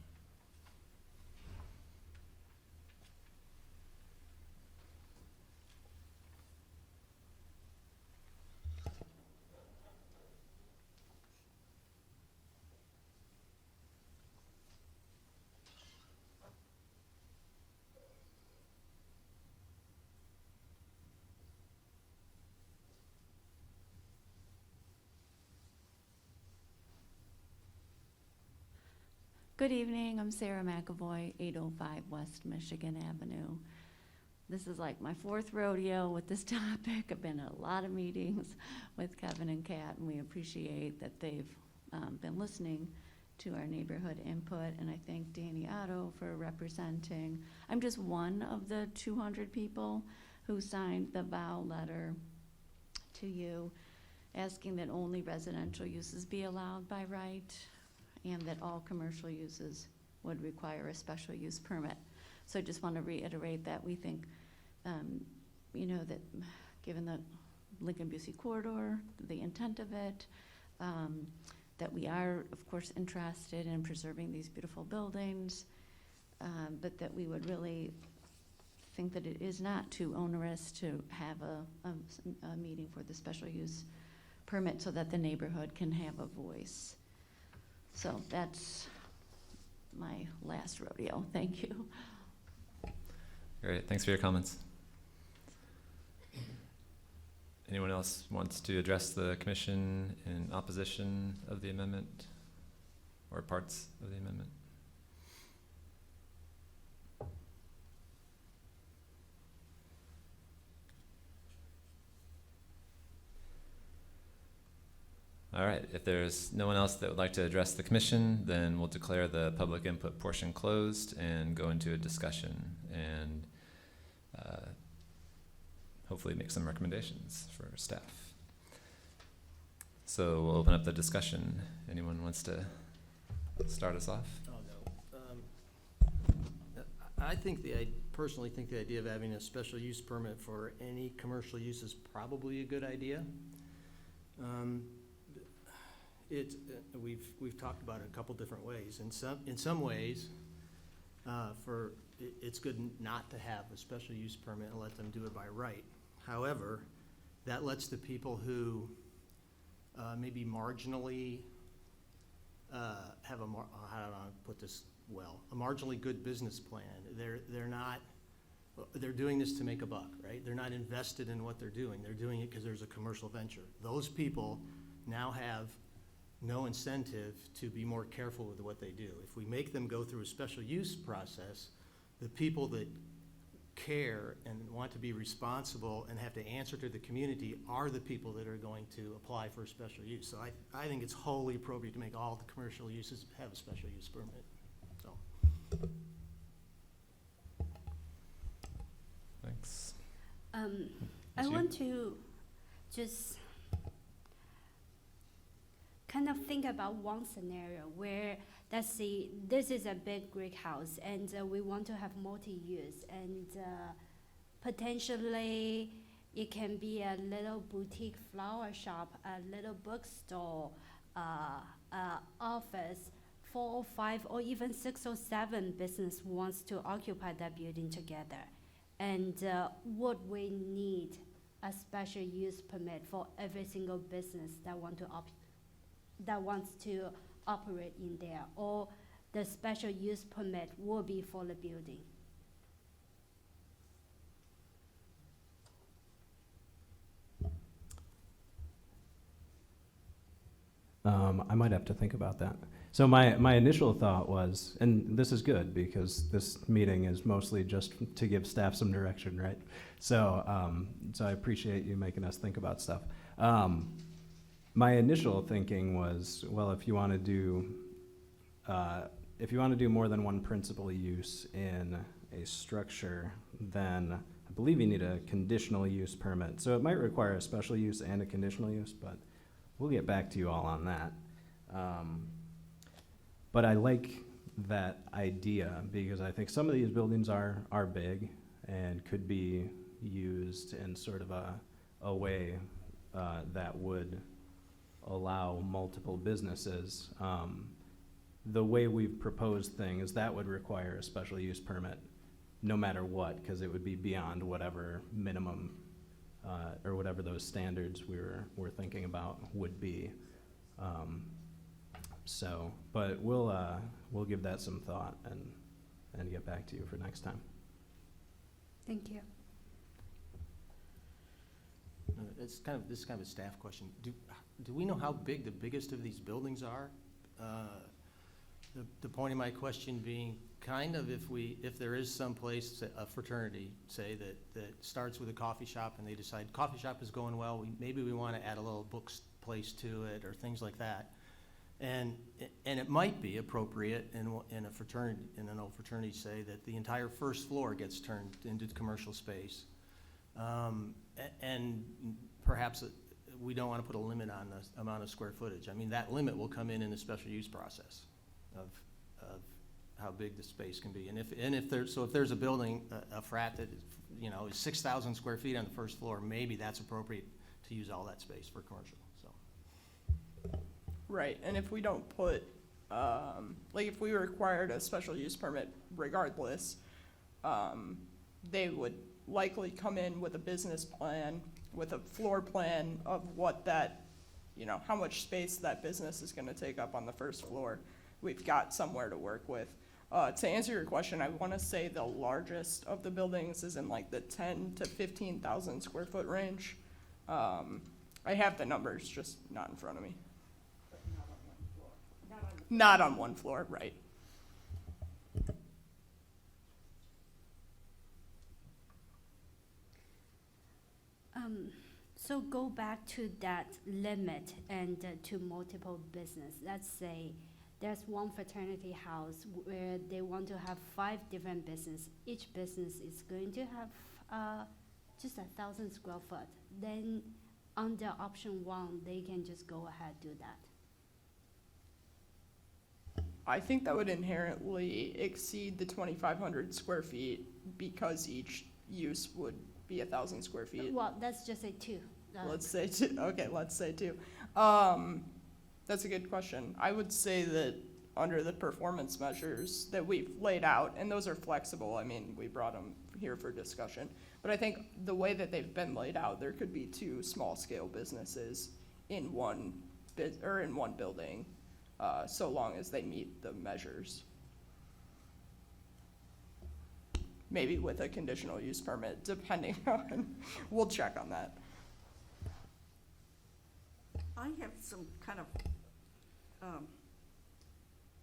Good evening, I'm Sarah McAvoy, 805 West Michigan Avenue. This is like my fourth rodeo with this topic. I've been at a lot of meetings with Kevin and Kat, and we appreciate that they've been listening to our neighborhood input, and I thank Danny Otto for representing. I'm just one of the 200 people who signed the vow letter to you, asking that only residential uses be allowed by right, and that all commercial uses would require a special use permit. So I just want to reiterate that we think, you know, that given the Lincoln-Busey corridor, the intent of it, that we are, of course, interested in preserving these beautiful buildings, but that we would really think that it is not too onerous to have a meeting for the special use permit so that the neighborhood can have a voice. So that's my last rodeo. Thank you. Great, thanks for your comments. Anyone else wants to address the commission in opposition of the amendment or parts of the amendment? All right, if there's no one else that would like to address the commission, then we'll declare the public input portion closed and go into a discussion and hopefully make some recommendations for staff. So we'll open up the discussion. Anyone wants to start us off? Oh, no. I personally think the idea of having a special use permit for any commercial use is probably a good idea. We've talked about it a couple different ways. In some ways, it's good not to have a special use permit and let them do it by right. However, that lets the people who maybe marginally have how do I put this well, a marginally good business plan. They're doing this to make a buck, right? They're not invested in what they're doing. They're doing it because there's a commercial venture. Those people now have no incentive to be more careful with what they do. If we make them go through a special use process, the people that care and want to be responsible and have to answer to the community are the people that are going to apply for a special use. So I think it's wholly appropriate to make all the commercial uses have a special use permit. So. Thanks. I Yes, you? want to just kind of think about one scenario where, let's see, this is a big brick house and we want to have multi-use, and potentially it can be a little boutique flower shop, a little bookstore, office 4 or 5 or even 6 or 7 business wants to occupy that building together. And would we need a special use permit for every single business that wants to operate in there, or the special use permit will be for the building? I might have to think about that. So my initial thought was, and this is good because this meeting is mostly just to give staff some direction, right? So so I appreciate you making us think about stuff. My initial thinking was, well, if you want to do more than one principal use in a structure, then I believe you need a conditional use permit. So it might require a special use and a conditional use, but we'll get back to you all on that. But I like that idea because I think some of these buildings are big and could be used in sort of a way that would allow multiple businesses. The way we've proposed things, that would require a special use permit no matter what, because it would be beyond whatever minimum or whatever those standards we're thinking about would be. But we'll give that some thought and get back to you for next time. Thank you. This is kind of a staff question. Do we know how big the biggest of these buildings are? The point of my question being kind of if there is some place, a fraternity, say, that starts with a coffee shop and they decide coffee shop is going well, maybe we want to add a little books place to it or things like that. And it might be appropriate in a fraternity, in an old fraternity, say that the entire first floor gets turned into commercial space. And perhaps we don't want to put a limit on the amount of square footage. I mean, that limit will come in the special use process of how big the space can be. And if there's a building, a frat that is 6,000 square feet on the first floor, maybe that's appropriate to use all that space for commercial. So. Right, and if we don't put, if we required a special use permit regardless, they would likely come in with a business plan, with a floor plan of what that, how much space that business is gonna take up on the first floor. We've got somewhere to work with. To answer your question, I wanna say the largest of the buildings is in like the 10 to 15,000 square foot range. I have the numbers, just not in front of me. Not on one floor, right. So go back to that limit and to multiple business. Let's say there's one fraternity house where they want to have 5 different business. Each business is going to have just 1,000 square foot. Then under option 1, they can just go ahead do that. I think that would inherently exceed the 2,500 square feet because each use would be 1,000 square feet. Well, let's just say 2. Let's say 2. Okay, let's say 2. That's a good question. I would say that under the performance measures that we've laid out, and those are flexible, I mean, we brought them here for discussion, but I think the way that they've been laid out, there could be 2 small-scale businesses in one building, so long as they meet the measures. Maybe with a conditional use permit, depending on, we'll check on that. I have some kind of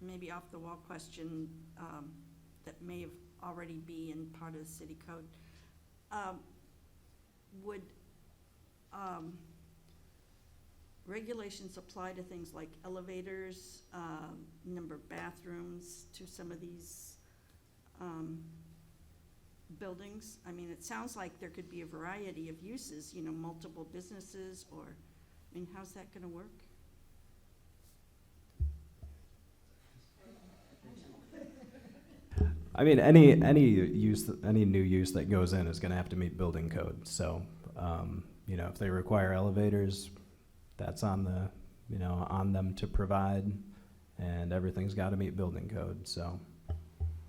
maybe off-the-wall question that may have already be in part of the city code. Would regulations apply to things like elevators, number of bathrooms to some of these buildings? I mean, it sounds like there could be a variety of uses, multiple businesses, or, I mean, how's that gonna work? I mean, any new use that goes in is going to have to meet building code. So, if they require elevators, that's on on them to provide. and everything's gotta meet building code, so.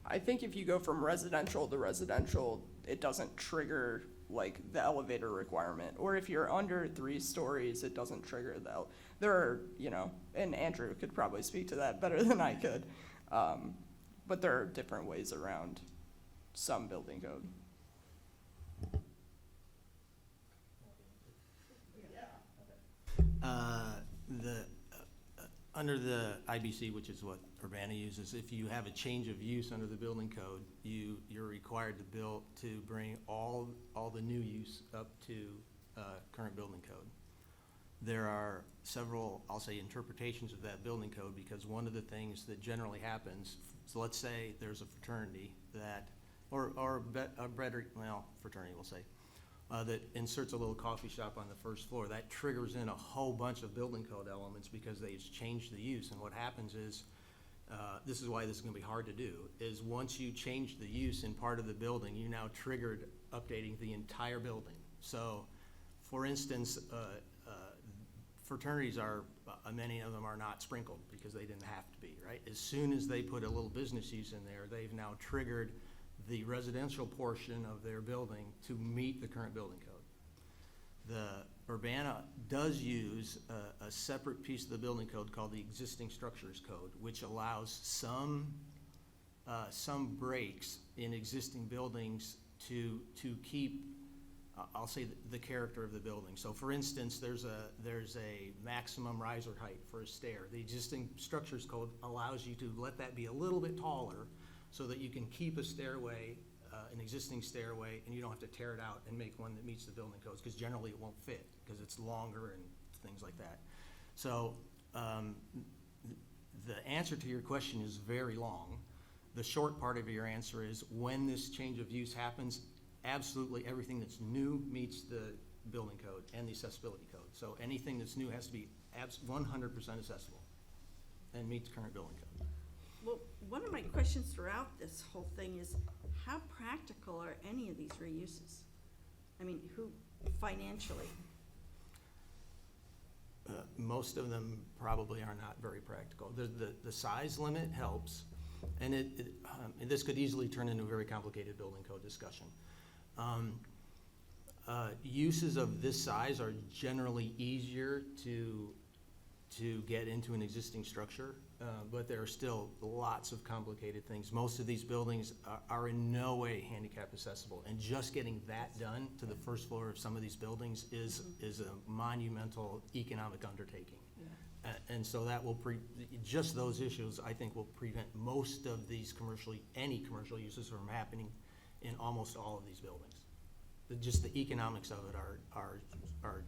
I think if you go from residential to residential, it doesn't trigger like the elevator requirement. Or if you're under 3 stories, it doesn't trigger there are, and Andrew could probably speak to that better than I could. But there are different ways around some building code. Under the IBC, which is what Urbana uses, if you have a change of use under the building code, you're required to bring all the new use up to current building code. There are several, I'll say, interpretations of that building code, because one of the things that generally happens, so let's say there's a fraternity that, or a fraternity, we'll say, that inserts a little coffee shop on the first floor. That triggers in a whole bunch of building code elements because they've changed the use. And what happens is, this is why this is gonna be hard to do, is once you change the use in part of the building, you now triggered updating the entire building. So, for instance, fraternities are, many of them are not sprinkled because they didn't have to be, right? As soon as they put a little business use in there, they've now triggered the residential portion of their building to meet the current building code. The Urbana does use a separate piece of the building code called the Existing Structures Code, which allows some breaks in existing buildings to keep, I'll say, the character of the building. So for instance, there's a maximum riser height for a stair. The Existing Structures Code allows you to let that be a little bit taller so that you can keep a stairway, an existing stairway, and you don't have to tear it out and make one that meets the building codes, because generally it won't fit, because it's longer and things like that. So the answer to your question is very long. The short part of your answer is, when this change of use happens, absolutely everything that's new meets the building code and the accessibility code. So anything that's new has to be 100% accessible and meets current building code. Well, one of my questions throughout this whole thing is, how practical are any of these reuses? I mean, financially? Most of them probably are not very practical. The size limit helps, and and this could easily turn into a very complicated building code discussion. Uses of this size are generally easier to get into an existing structure, but there are still lots of complicated things. Most of these buildings are in no way handicap accessible, and just getting that done to the first floor of some of these buildings is a monumental economic undertaking. And so that will just those issues, I think, will prevent most of these any commercial uses from happening in almost all of these buildings. Just the economics of it are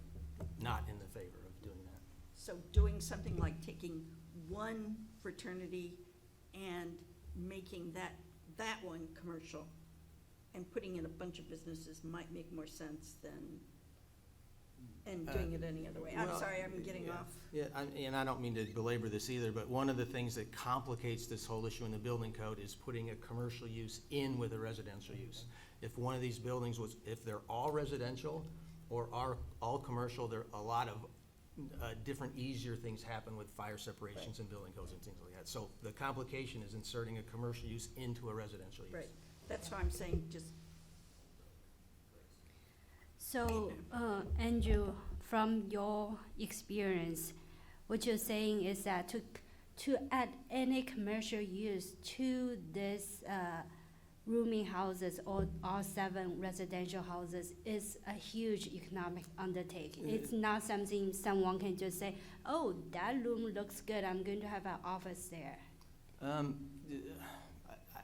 not in the favor of doing that. So doing something like taking one fraternity and making that one commercial and putting in a bunch of businesses might make more sense than, and doing it any other way. I'm Well, sorry, I'm getting yeah. off. Yeah, and I don't mean to belabor this either, but one of the things that complicates this whole issue in the building code is putting a commercial use in with a residential use. If one of these buildings if they're all residential or are all commercial, there are a lot of different easier things happen with fire separations and building codes and things like that. So the complication is inserting a commercial use into a residential use. Right, that's why I'm saying just, So, Andrew, from your experience, what you're saying is that to add any commercial use to this rooming houses or R7 residential houses is a huge economic undertaking. It's not something someone can just say, oh, that room looks good, I'm going to have an office there.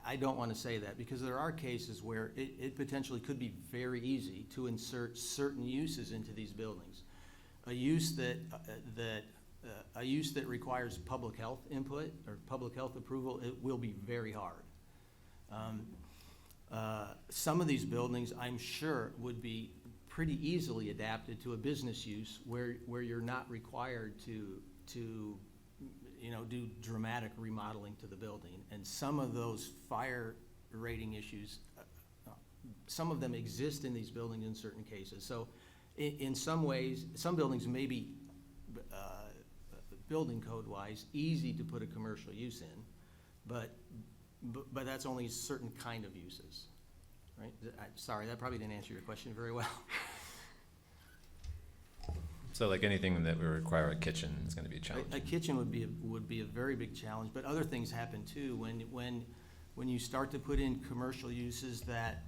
I don't want to say that, because there are cases where it potentially could be very easy to insert certain uses into these buildings. A use that requires public health input or public health approval, it will be very hard. Some of these buildings, I'm sure, would be pretty easily adapted to a business use where you're not required to do dramatic remodeling to the building. And some of those fire rating issues, some of them exist in these buildings in certain cases. So in some ways, some buildings may be building code-wise, easy to put a commercial use in, but that's only certain kind of uses, right? Sorry, that probably didn't answer your question very well. So like anything that would require a kitchen is gonna be A challenging. kitchen would be a very big challenge, but other things happen too. When you start to put in commercial uses that,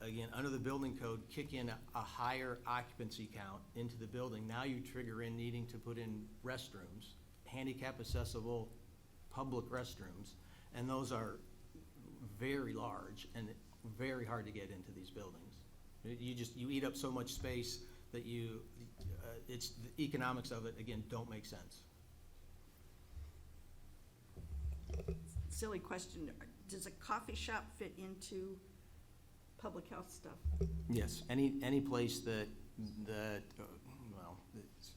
again, under the building code, kick in a higher occupancy count into the building, now you trigger in needing to put in restrooms, handicap accessible public restrooms, and those are very large and very hard to get into these buildings. You eat up so much space that it's, the economics of it, again, don't make sense. Silly question, does a coffee shop fit into public health stuff? Yes, any place that, well, it's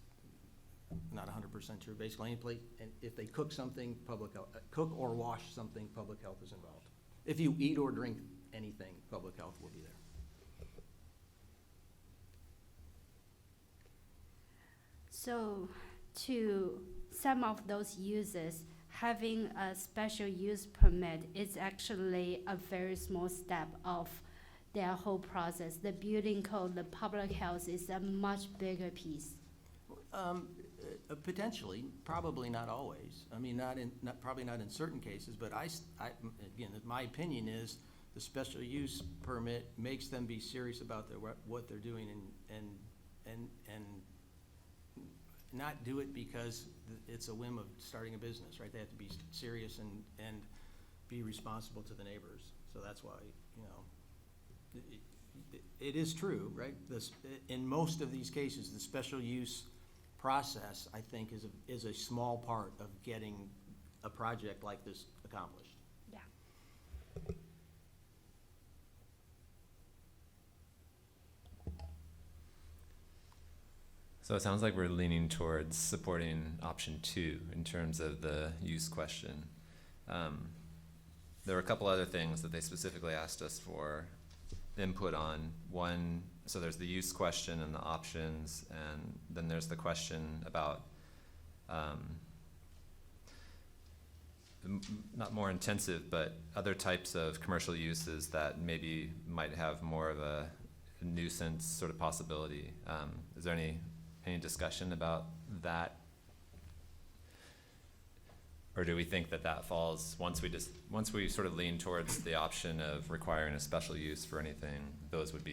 not 100% true, basically any place, and if they cook something, public health, cook or wash something, public health is involved. If you eat or drink anything, public health will be there. So to some of those uses, having a special use permit is actually a very small step of their whole process. The building code, the public health is a much bigger piece. Potentially, probably not always. I mean, probably not in certain cases, but again, my opinion is the special use permit makes them be serious about what they're doing and not do it because it's a whim of starting a business, right? They have to be serious and be responsible to the neighbors. So that's why, it is true, right? In most of these cases, the special use process, I think, is a small part of getting a project like this accomplished. Yeah. So it sounds like we're leaning towards supporting option 2 in terms of the use question. There were a couple other things that they specifically asked us for input on. One, so there's the use question and the options, and then there's the question about not more intensive, but other types of commercial uses that maybe might have more of a nuisance sort of possibility. Is there any discussion about that? Or do we think that falls, once we sort of lean towards the option of requiring a special use for anything, those would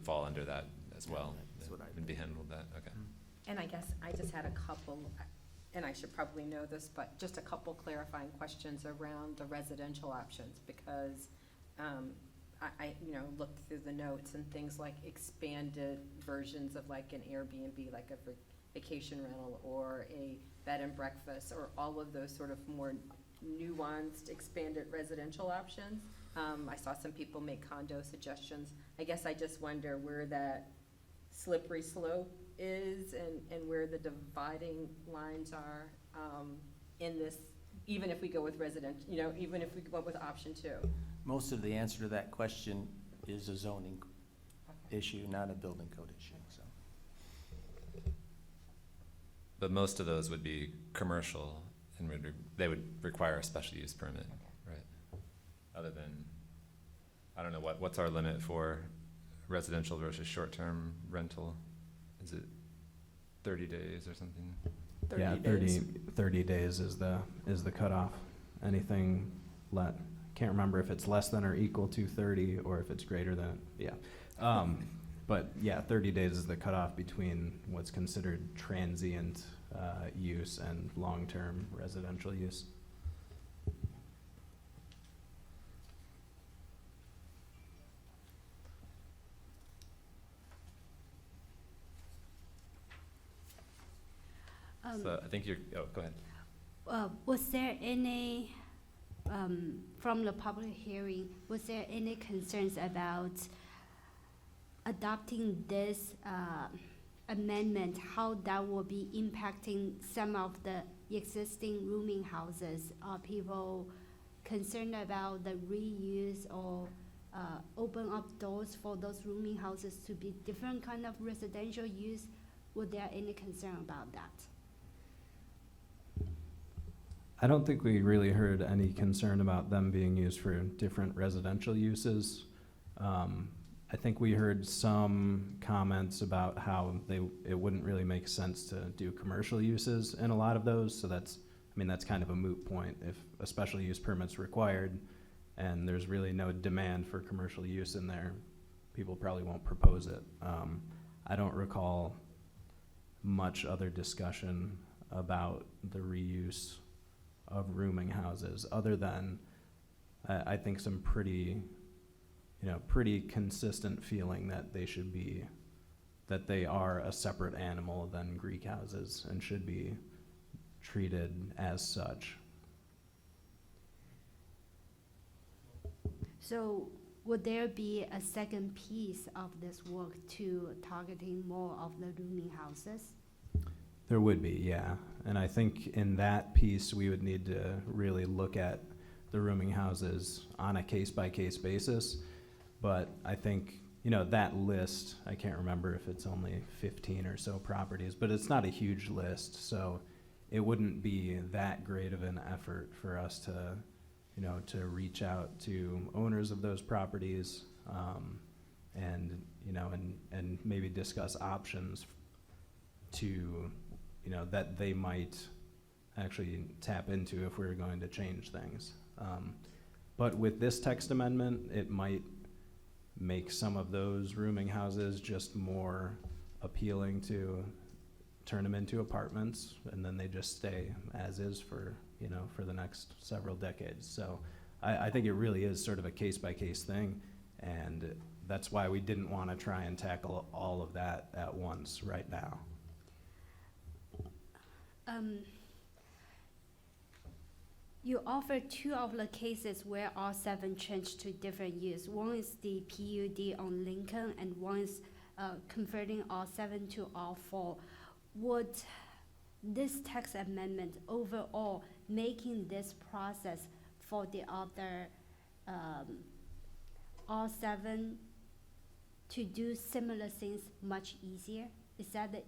fall under that as well? That's what I Would be handled that, okay. And I guess I just had a couple, and I should probably know this, but just a couple clarifying questions around the residential options, because I looked through the notes and things like expanded versions of like an Airbnb, like a vacation rental or a bed and breakfast, or all of those sort of more nuanced, expanded residential options. I saw some people make condo suggestions. I guess I just wonder where that slippery slope is and where the dividing lines are in this, even if we go with even if we go with option 2. Most of the answer to that question is a zoning issue, not a building code issue, so. But most of those would be commercial and they would require a special use permit, right? Other than, I don't know, what's our limit for residential versus short-term rental? Is it 30 days or something? 30 Yeah, days. 30 days is the cutoff. Anything can't remember if it's less than or equal to 30 or if it's greater than, yeah. But yeah, 30 days is the cutoff between what's considered transient use and long-term residential use. So I think go ahead. Was there any, from the public hearing, was there any concerns about adopting this amendment, how that will be impacting some of the existing rooming houses? Are people concerned about the reuse or open up doors for those rooming houses to be different kind of residential use Was there any concern about that? I don't think we really heard any concern about them being used for different residential uses. I think we heard some comments about how it wouldn't really make sense to do commercial uses in a lot of those, so that's kind of a moot point. If a special use permit's required and there's really no demand for commercial use in there, people probably won't propose it. I don't recall much other discussion about the reuse of rooming houses, other than I think some pretty consistent feeling that they are a separate animal than Greek houses and should be treated as such. So would there be a second piece of this work to targeting more of the rooming houses? There would be, yeah. And I think in that piece, we would need to really look at the rooming houses on a case-by-case basis. But I think, that list, I can't remember if it's only 15 or so properties, but it's not a huge list. So it wouldn't be that great of an effort for us to, to reach out to owners of those properties, and maybe discuss options to, that they might actually tap into if we were going to change things. But with this text amendment, it might make some of those rooming houses just more appealing to turn them into apartments, and then they just stay as is for the next several decades. So I think it really is sort of a case-by-case thing, and that's why we didn't want to try and tackle all of that at once right now. You offer two of the cases where R7 changed to different use. One is the PUD on Lincoln, and one is converting R7 to R4. Would this text amendment overall making this process for the other R7 to do similar things much easier? Is that the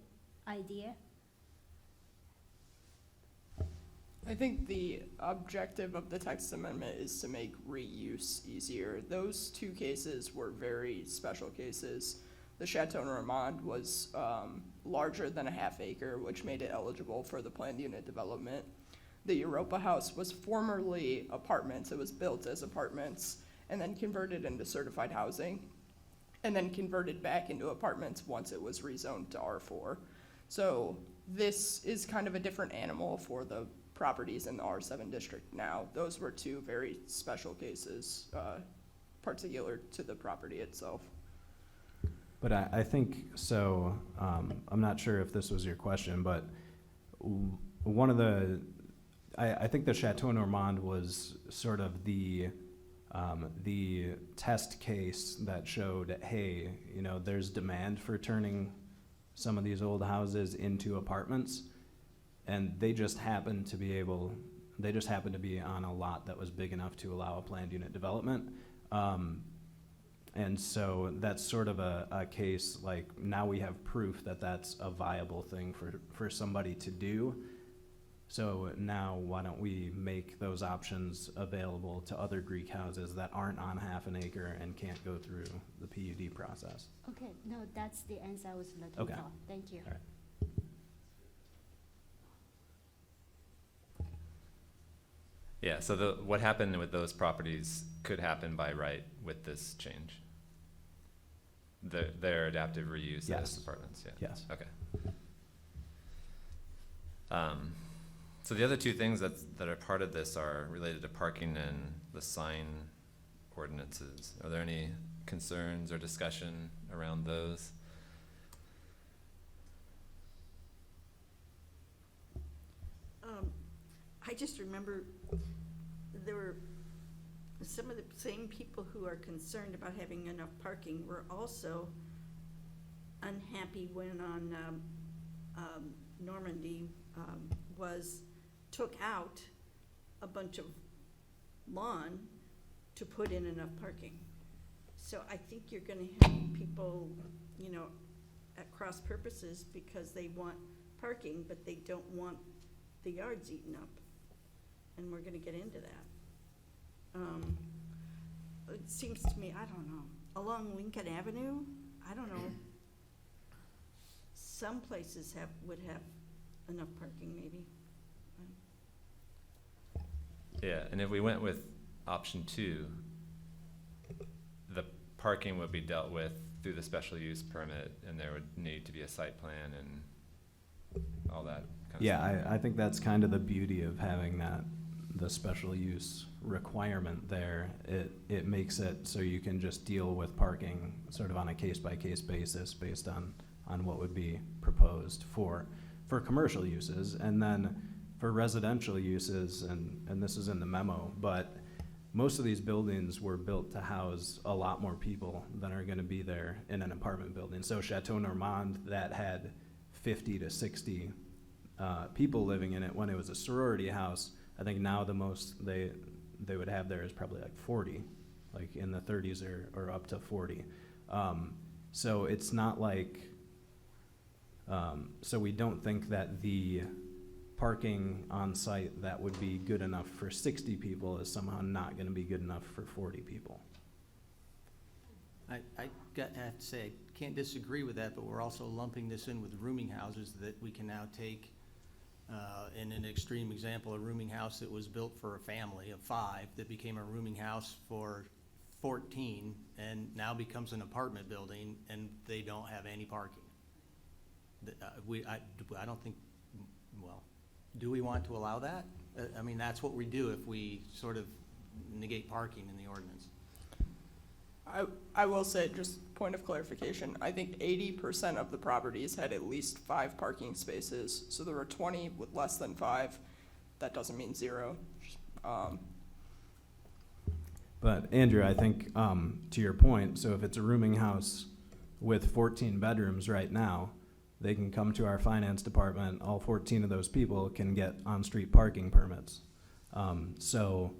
idea? I think the objective of the text amendment is to make reuse easier. Those two cases were very special cases. The Chateau Normand was larger than a half acre, which made it eligible for the planned unit development. The Europa House was formerly apartments. It was built as apartments and then converted into certified housing, and then converted back into apartments once it was rezoned to R4. So this is kind of a different animal for the properties in the R7 district now. Those were two very special cases, particular to the property itself. But I think, so, I'm not sure if this was your question, but one of the, I think the Chateau Normand was sort of the test case that showed, hey, there's demand for turning some of these old houses into apartments, and they just happened to be on a lot that was big enough to allow a planned unit development. And so that's sort of a case, like, now we have proof that that's a viable thing for somebody to do. So now why don't we make those options available to other Greek houses that aren't on half an acre and can't go through the PUD process? Okay, no, that's the answer I was looking Okay. for. Thank you. All right. Yeah, so what happened with those properties could happen by right with this change? Their adaptive reuse Yes. as apartments, yeah? Yes. Okay. So the other two things that are part of this are related to parking and the sign ordinances. Are there any concerns or discussion around those? I just remember there were some of the same people who are concerned about having enough parking were also unhappy when on Normandy took out a bunch of lawn to put in enough parking. So I think you're gonna have people, at cross purposes because they want parking, but they don't want the yards eaten up. And we're gonna get into that. It seems to me, I don't know, along Lincoln Avenue, I don't know. Some places would have enough parking maybe. Yeah, and if we went with option 2, the parking would be dealt with through the special use permit, and there would need to be a site plan and all that kind of Yeah, stuff. I think that's kind of the beauty of having the special use requirement there. It makes it so you can just deal with parking sort of on a case-by-case basis based on what would be proposed for commercial uses. And then for residential uses, and this is in the memo, but most of these buildings were built to house a lot more people than are gonna be there in an apartment building. So Chateau Normand, that had 50 to 60 people living in it when it was a sorority house. I think now the most they would have there is probably like 40, like in the 30s or up to 40. So it's not like, so we don't think that the parking on site that would be good enough for 60 people is somehow not gonna be good enough for 40 people. I have to say, I can't disagree with that, but we're also lumping this in with rooming houses that we can now take, in an extreme example, a rooming house that was built for a family of 5 that became a rooming house for 14 and now becomes an apartment building and they don't have any parking. I don't think, well, do we want to allow that? I mean, that's what we do if we sort of negate parking in the ordinance. I will say, just point of clarification, I think 80% of the properties had at least 5 parking spaces. So there were 20 with less than 5. That doesn't mean 0. But Andrew, I think, to your point, so if it's a rooming house with 14 bedrooms right now, they can come to our finance department, all 14 of those people can get on-street parking permits. So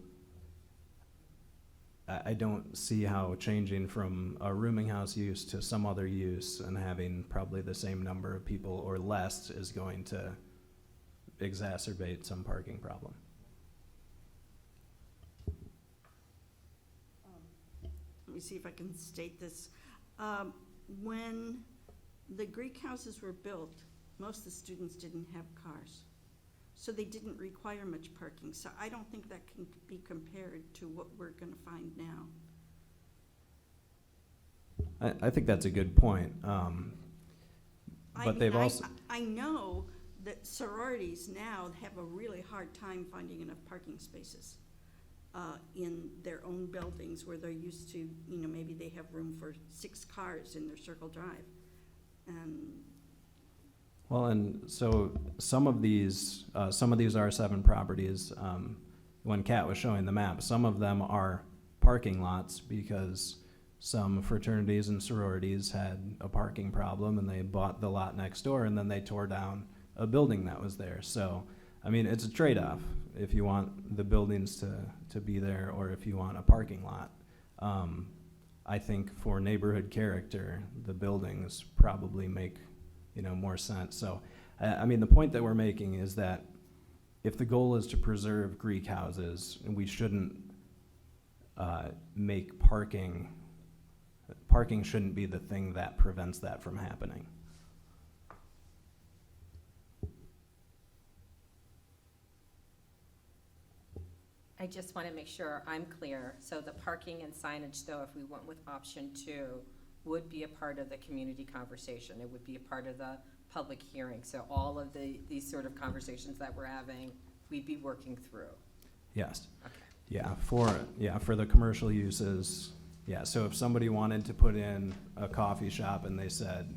I don't see how changing from a rooming house use to some other use and having probably the same number of people or less is going to exacerbate some parking problem. Let me see if I can state this. When the Greek houses were built, most of the students didn't have cars. So they didn't require much parking. So I don't think that can be compared to what we're gonna find now. I think that's a good point. I But mean, they've also, I know that sororities now have a really hard time finding enough parking spaces in their own buildings where they're used to, maybe they have room for 6 cars in their Circle Drive. And well, and so some of these R7 properties, when Kat was showing the map, some of them are parking lots because some fraternities and sororities had a parking problem and they bought the lot next door and then they tore down a building that was there. So, I mean, it's a trade-off if you want the buildings to be there or if you want a parking lot. I think for neighborhood character, the buildings probably make, more sense. So, I mean, the point that we're making is that if the goal is to preserve Greek houses, we shouldn't make parking shouldn't be the thing that prevents that from happening. I just want to make sure I'm clear. So the parking and signage, though, if we went with option 2, would be a part of the community conversation. It would be a part of the public hearing. So all of these sort of conversations that we're having, we'd be working through. Yes. Okay. Yeah, for the commercial uses, yeah, so if somebody wanted to put in a coffee shop and they said,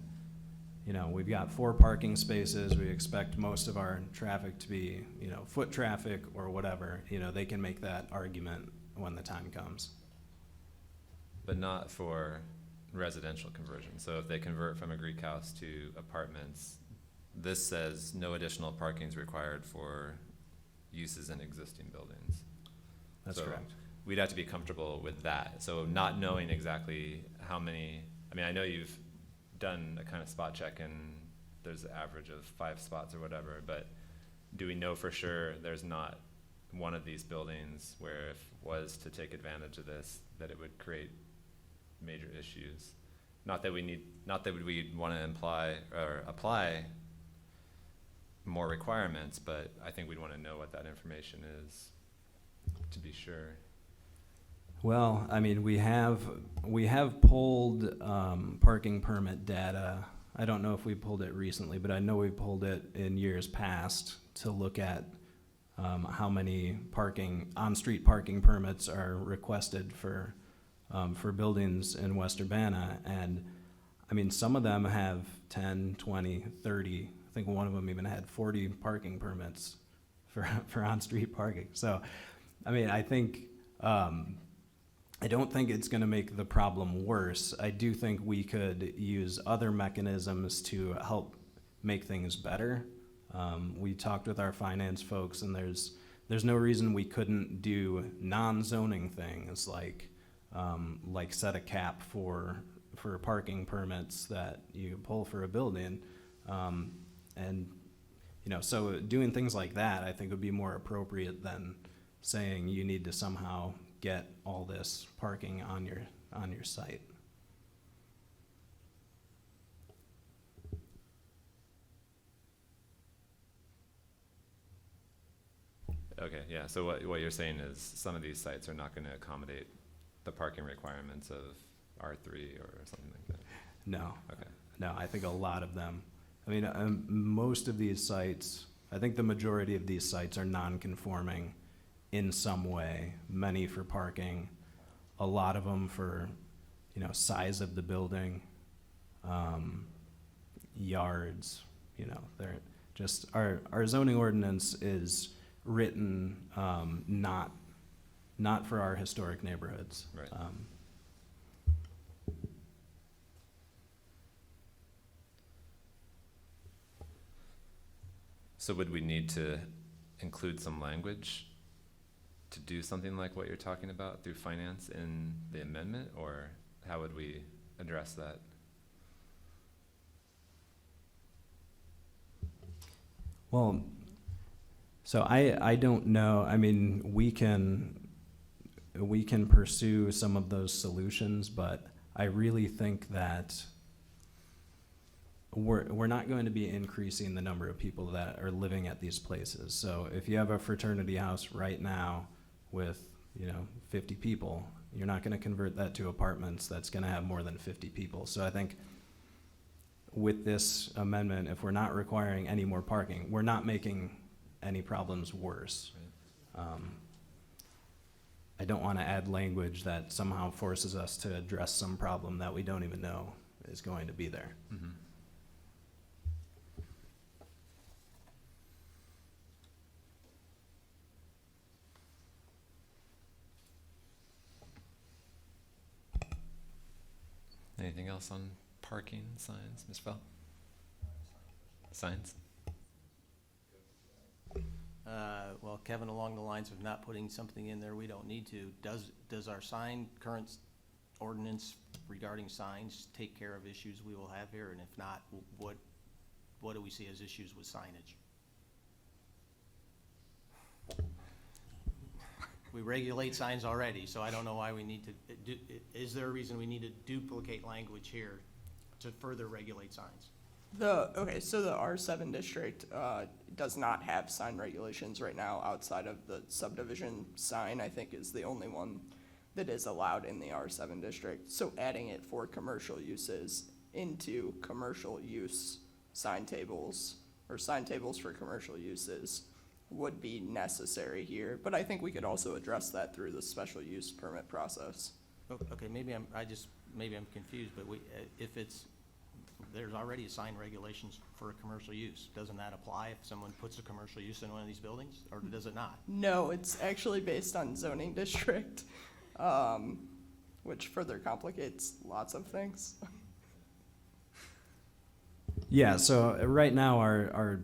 we've got 4 parking spaces, we expect most of our traffic to be, foot traffic or whatever, they can make that argument when the time comes. But not for residential conversion. So if they convert from a Greek house to apartments, this says no additional parking is required for uses in existing buildings. That's So correct. We'd have to be comfortable with that. So not knowing exactly how many, I know you've done a kind of spot check and there's an average of 5 spots or whatever, but do we know for sure there's not one of these buildings where if was to take advantage of this, that it would create major issues? Not that we'd want to imply or apply more requirements, but I think we'd want to know what that information is to be sure. Well, I mean, we have pulled parking permit data. I don't know if we pulled it recently, but I know we pulled it in years past to look at how many on-street parking permits are requested for buildings in West Urbana. And I mean, some of them have 10, 20, 30. I think one of them even had 40 parking permits for on-street parking. So, I mean, I think, I don't think it's gonna make the problem worse. I do think we could use other mechanisms to help make things better. We talked with our finance folks, and there's no reason we couldn't do non-zoning things like set a cap for parking permits that you pull for a building. And, you know, so doing things like that, I think would be more appropriate than saying you need to somehow get all this parking on your site. Okay, yeah, so what you're saying is some of these sites are not going to accommodate the parking requirements of R3 or something like that? No. Okay. No, I think a lot of them. I mean, most of these sites, I think the majority of these sites are non-conforming in some way, many for parking, a lot of them for, you know, size of the building, yards, you know, they're just, our zoning ordinance is written, not for our historic neighborhoods. Right. So would we need to include some language to do something like what you're talking about through finance in the amendment, or how would we address that? Well, so I don't know. I mean, we can pursue some of those solutions, but I really think that we're not going to be increasing the number of people that are living at these places. So if you have a fraternity house right now with, you know, 50 people, you're not going to convert that to apartments that's going to have more than 50 people. So I think with this amendment, if we're not requiring any more parking, we're not making any problems worse. I don't want to add language that somehow forces us to address some problem that we don't even know is going to be there. Mm-hmm. Anything else on parking signs, Ms. Bell? Signs? Well, Kevin, along the lines of not putting something in there we don't need to, does our current ordinance regarding signs take care of issues we will have here? And if not, what do we see as issues with signage? We regulate signs already, so I don't know why we need to, is there a reason we need to duplicate language here to further regulate signs? So the R7 district does not have sign regulations right now outside of the subdivision sign, I think is the only one that is allowed in the R7 district. So adding it for commercial uses into commercial use sign tables, or sign tables for commercial uses, would be necessary here. But I think we could also address that through the special use permit process. Okay, maybe I'm confused, but there's already sign regulations for a commercial use. Doesn't that apply if someone puts a commercial use in one of these buildings, or does it not? No, it's actually based on zoning district, which further complicates lots of things. Yeah, so right now our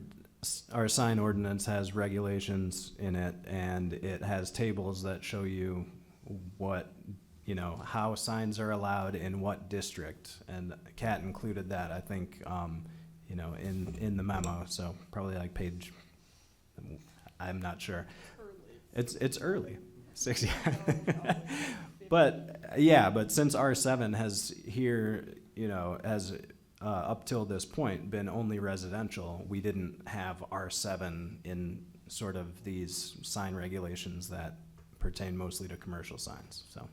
sign ordinance has regulations in it, and it has tables that show you what you know, how signs are allowed in what district, and Kat included that, I think, you know, in the memo, so probably like page, I'm not sure. It's early, 6, yeah. But since R7 has here, you know, has up till this point been only residential, we didn't have R7 in sort of these sign regulations that pertain mostly to commercial signs, so.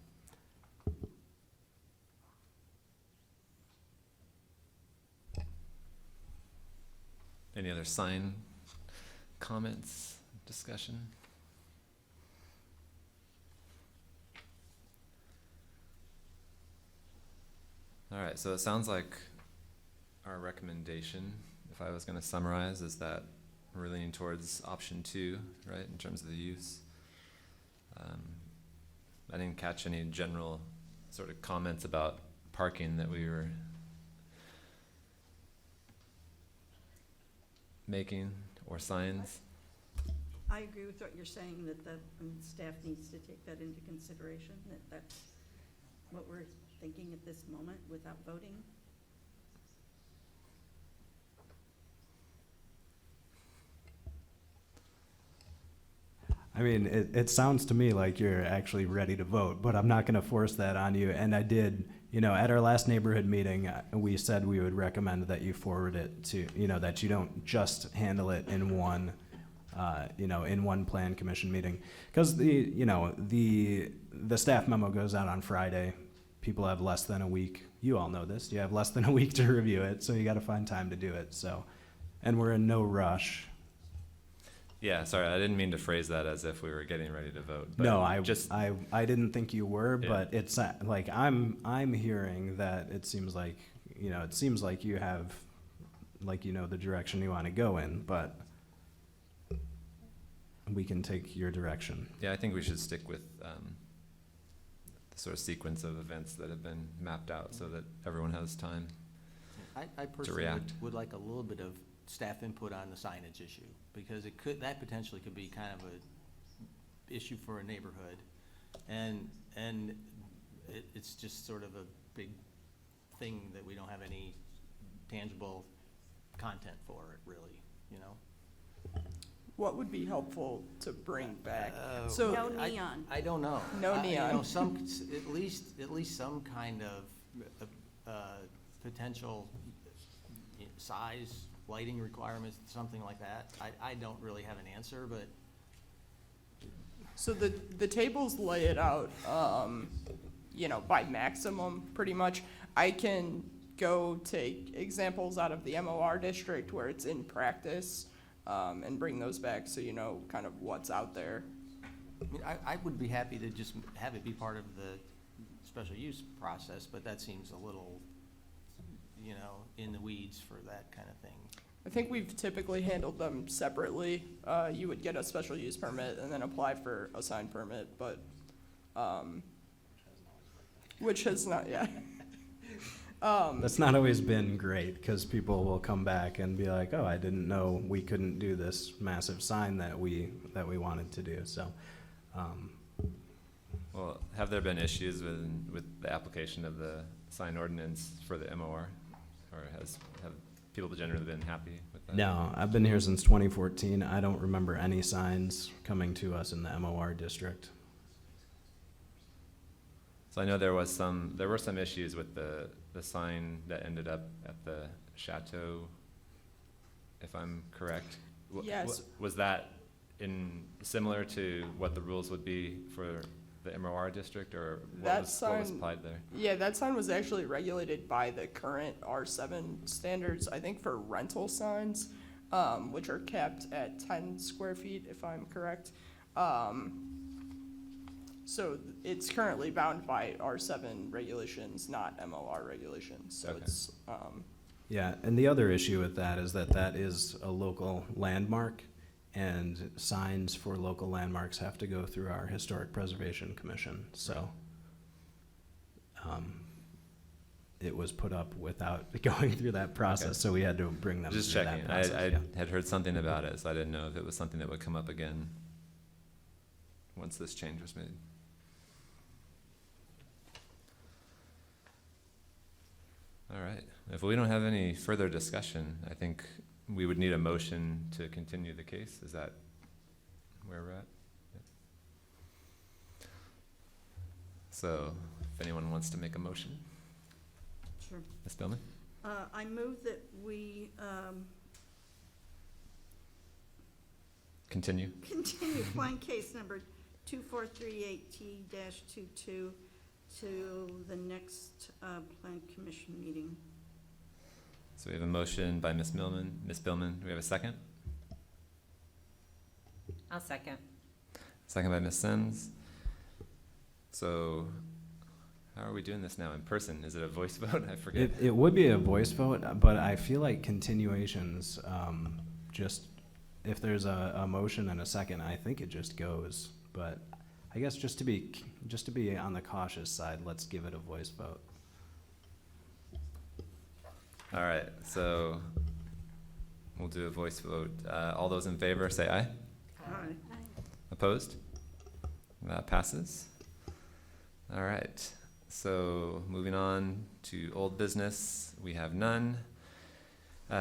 Any other sign comments, discussion? All right, so it sounds like our recommendation, if I was gonna summarize, is that we're leaning towards option 2, right, in terms of the use. I didn't catch any general sort of comments about parking that we were making, or signs. I agree with what you're saying, that the staff needs to take that into consideration, that that's what we're thinking at this moment without voting. I mean, it sounds to me like you're actually ready to vote, but I'm not gonna force that on you. And I did, you know, at our last neighborhood meeting, we said we would recommend that you forward it to, you know, that you don't just handle it in one, you know, in one plan commission meeting. Cause the staff memo goes out on Friday. People have less than a week. You all know this. You have less than a week to review it, so you gotta find time to do it, so. And we're in no rush. Yeah, sorry, I didn't mean to phrase that as if we were getting ready to vote. But No, I didn't think you were, Yeah. but it's like, I'm hearing that it seems like, you know, it seems like you have, like, you know, the direction you wanna go in, but we can take your direction. Yeah, I think we should stick with the sort of sequence of events that have been mapped out so that everyone has time. I personally react. would like a little bit of staff input on the signage issue, because that potentially could be kind of a issue for a neighborhood. And it's just sort of a big thing that we don't have any tangible content for it, really, you know? What would be helpful to bring back? Uh, So, No I- neon. I don't know. No You know, neon. at least some kind of potential size, lighting requirements, something like that. I don't really have an answer, but so the tables lay it out, you know, by maximum, pretty much. I can go take examples out of the MOR district where it's in practice, and bring those back so you know kind of what's out there. I mean, I would be happy to just have it be part of the special use process, but that seems a little, you know, in the weeds for that kind of thing. I think we've typically handled them separately. You would get a special use permit and then apply for a sign permit, but, which has not, yeah. That's not always been great, cause people will come back and be like, oh, I didn't know we couldn't do this massive sign that we wanted to do, so. Well, have there been issues with the application of the sign ordinance for the MOR? Or have people generally been happy with that? No, I've been here since 2014. I don't remember any signs coming to us in the MOR district. So I know there were some issues with the sign that ended up at the chateau, if I'm correct. Yes. Was that similar to what the rules would be for the MOR district, or what That was sign- applied there? Yeah, that sign was actually regulated by the current R7 standards, I think for rental signs, which are capped at 10 square feet, if I'm correct. So it's currently bound by R7 regulations, not MOR regulations, so Okay. it's, Yeah, and the other issue with that is that is a local landmark, and signs for local landmarks have to go through our Historic Preservation Commission, so. It was put up without going through that process, Okay. so we had to bring them through Just that checking. process. I yeah. had heard something about it, so I didn't know if it was something that would come up again once this change was made. All right. If we don't have any further discussion, I think we would need a motion to continue the case. Is that where we're at? Yeah. So, if anyone wants to make a motion, Sure. Ms. Billman? I move that we Continue. continue plan case number 2438T-22 to the next plan commission meeting. So we have a motion by Ms. Millman. Ms. Billman, do we have a second? I'll second. Second by Ms. Sims. So, how are we doing this now? In person? Is it a voice vote? I forget. It would be a voice vote, but I feel like continuations, just, if there's a motion and a second, I think it just goes. But I guess just to be on the cautious side, let's give it a voice vote. All right, so we'll do a voice vote. All those in favor, say aye. Aye. Opposed? That passes. All right, so moving on to old business, we have none.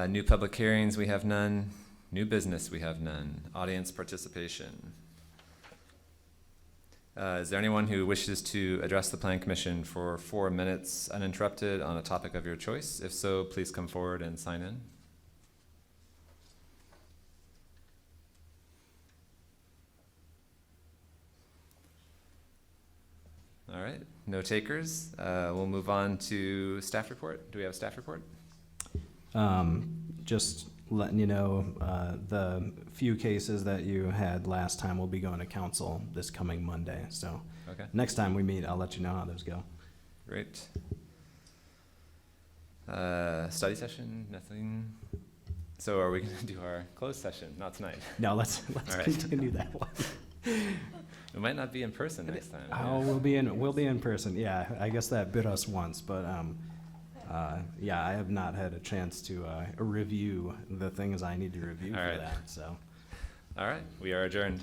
New public hearings, we have none. New business, we have none. Audience participation. Is there anyone who wishes to address the Plan Commission for 4 minutes uninterrupted on a topic of your choice? If so, please come forward and sign in. All right, no takers. We'll move on to staff report. Do we have a staff report? Just letting you know, the few cases that you had last time will be going to council this coming Monday. So Okay, next time we meet, I'll let you know how those go. great. Study session, nothing. So are we gonna do our closed session? Not tonight. No, let's All right. continue that one. It might not be in person next time. Oh, we'll be in person. Yeah, I guess that bit us once, but yeah, I have not had a chance to review the things I need to review All for right. that. So. All right, we are adjourned.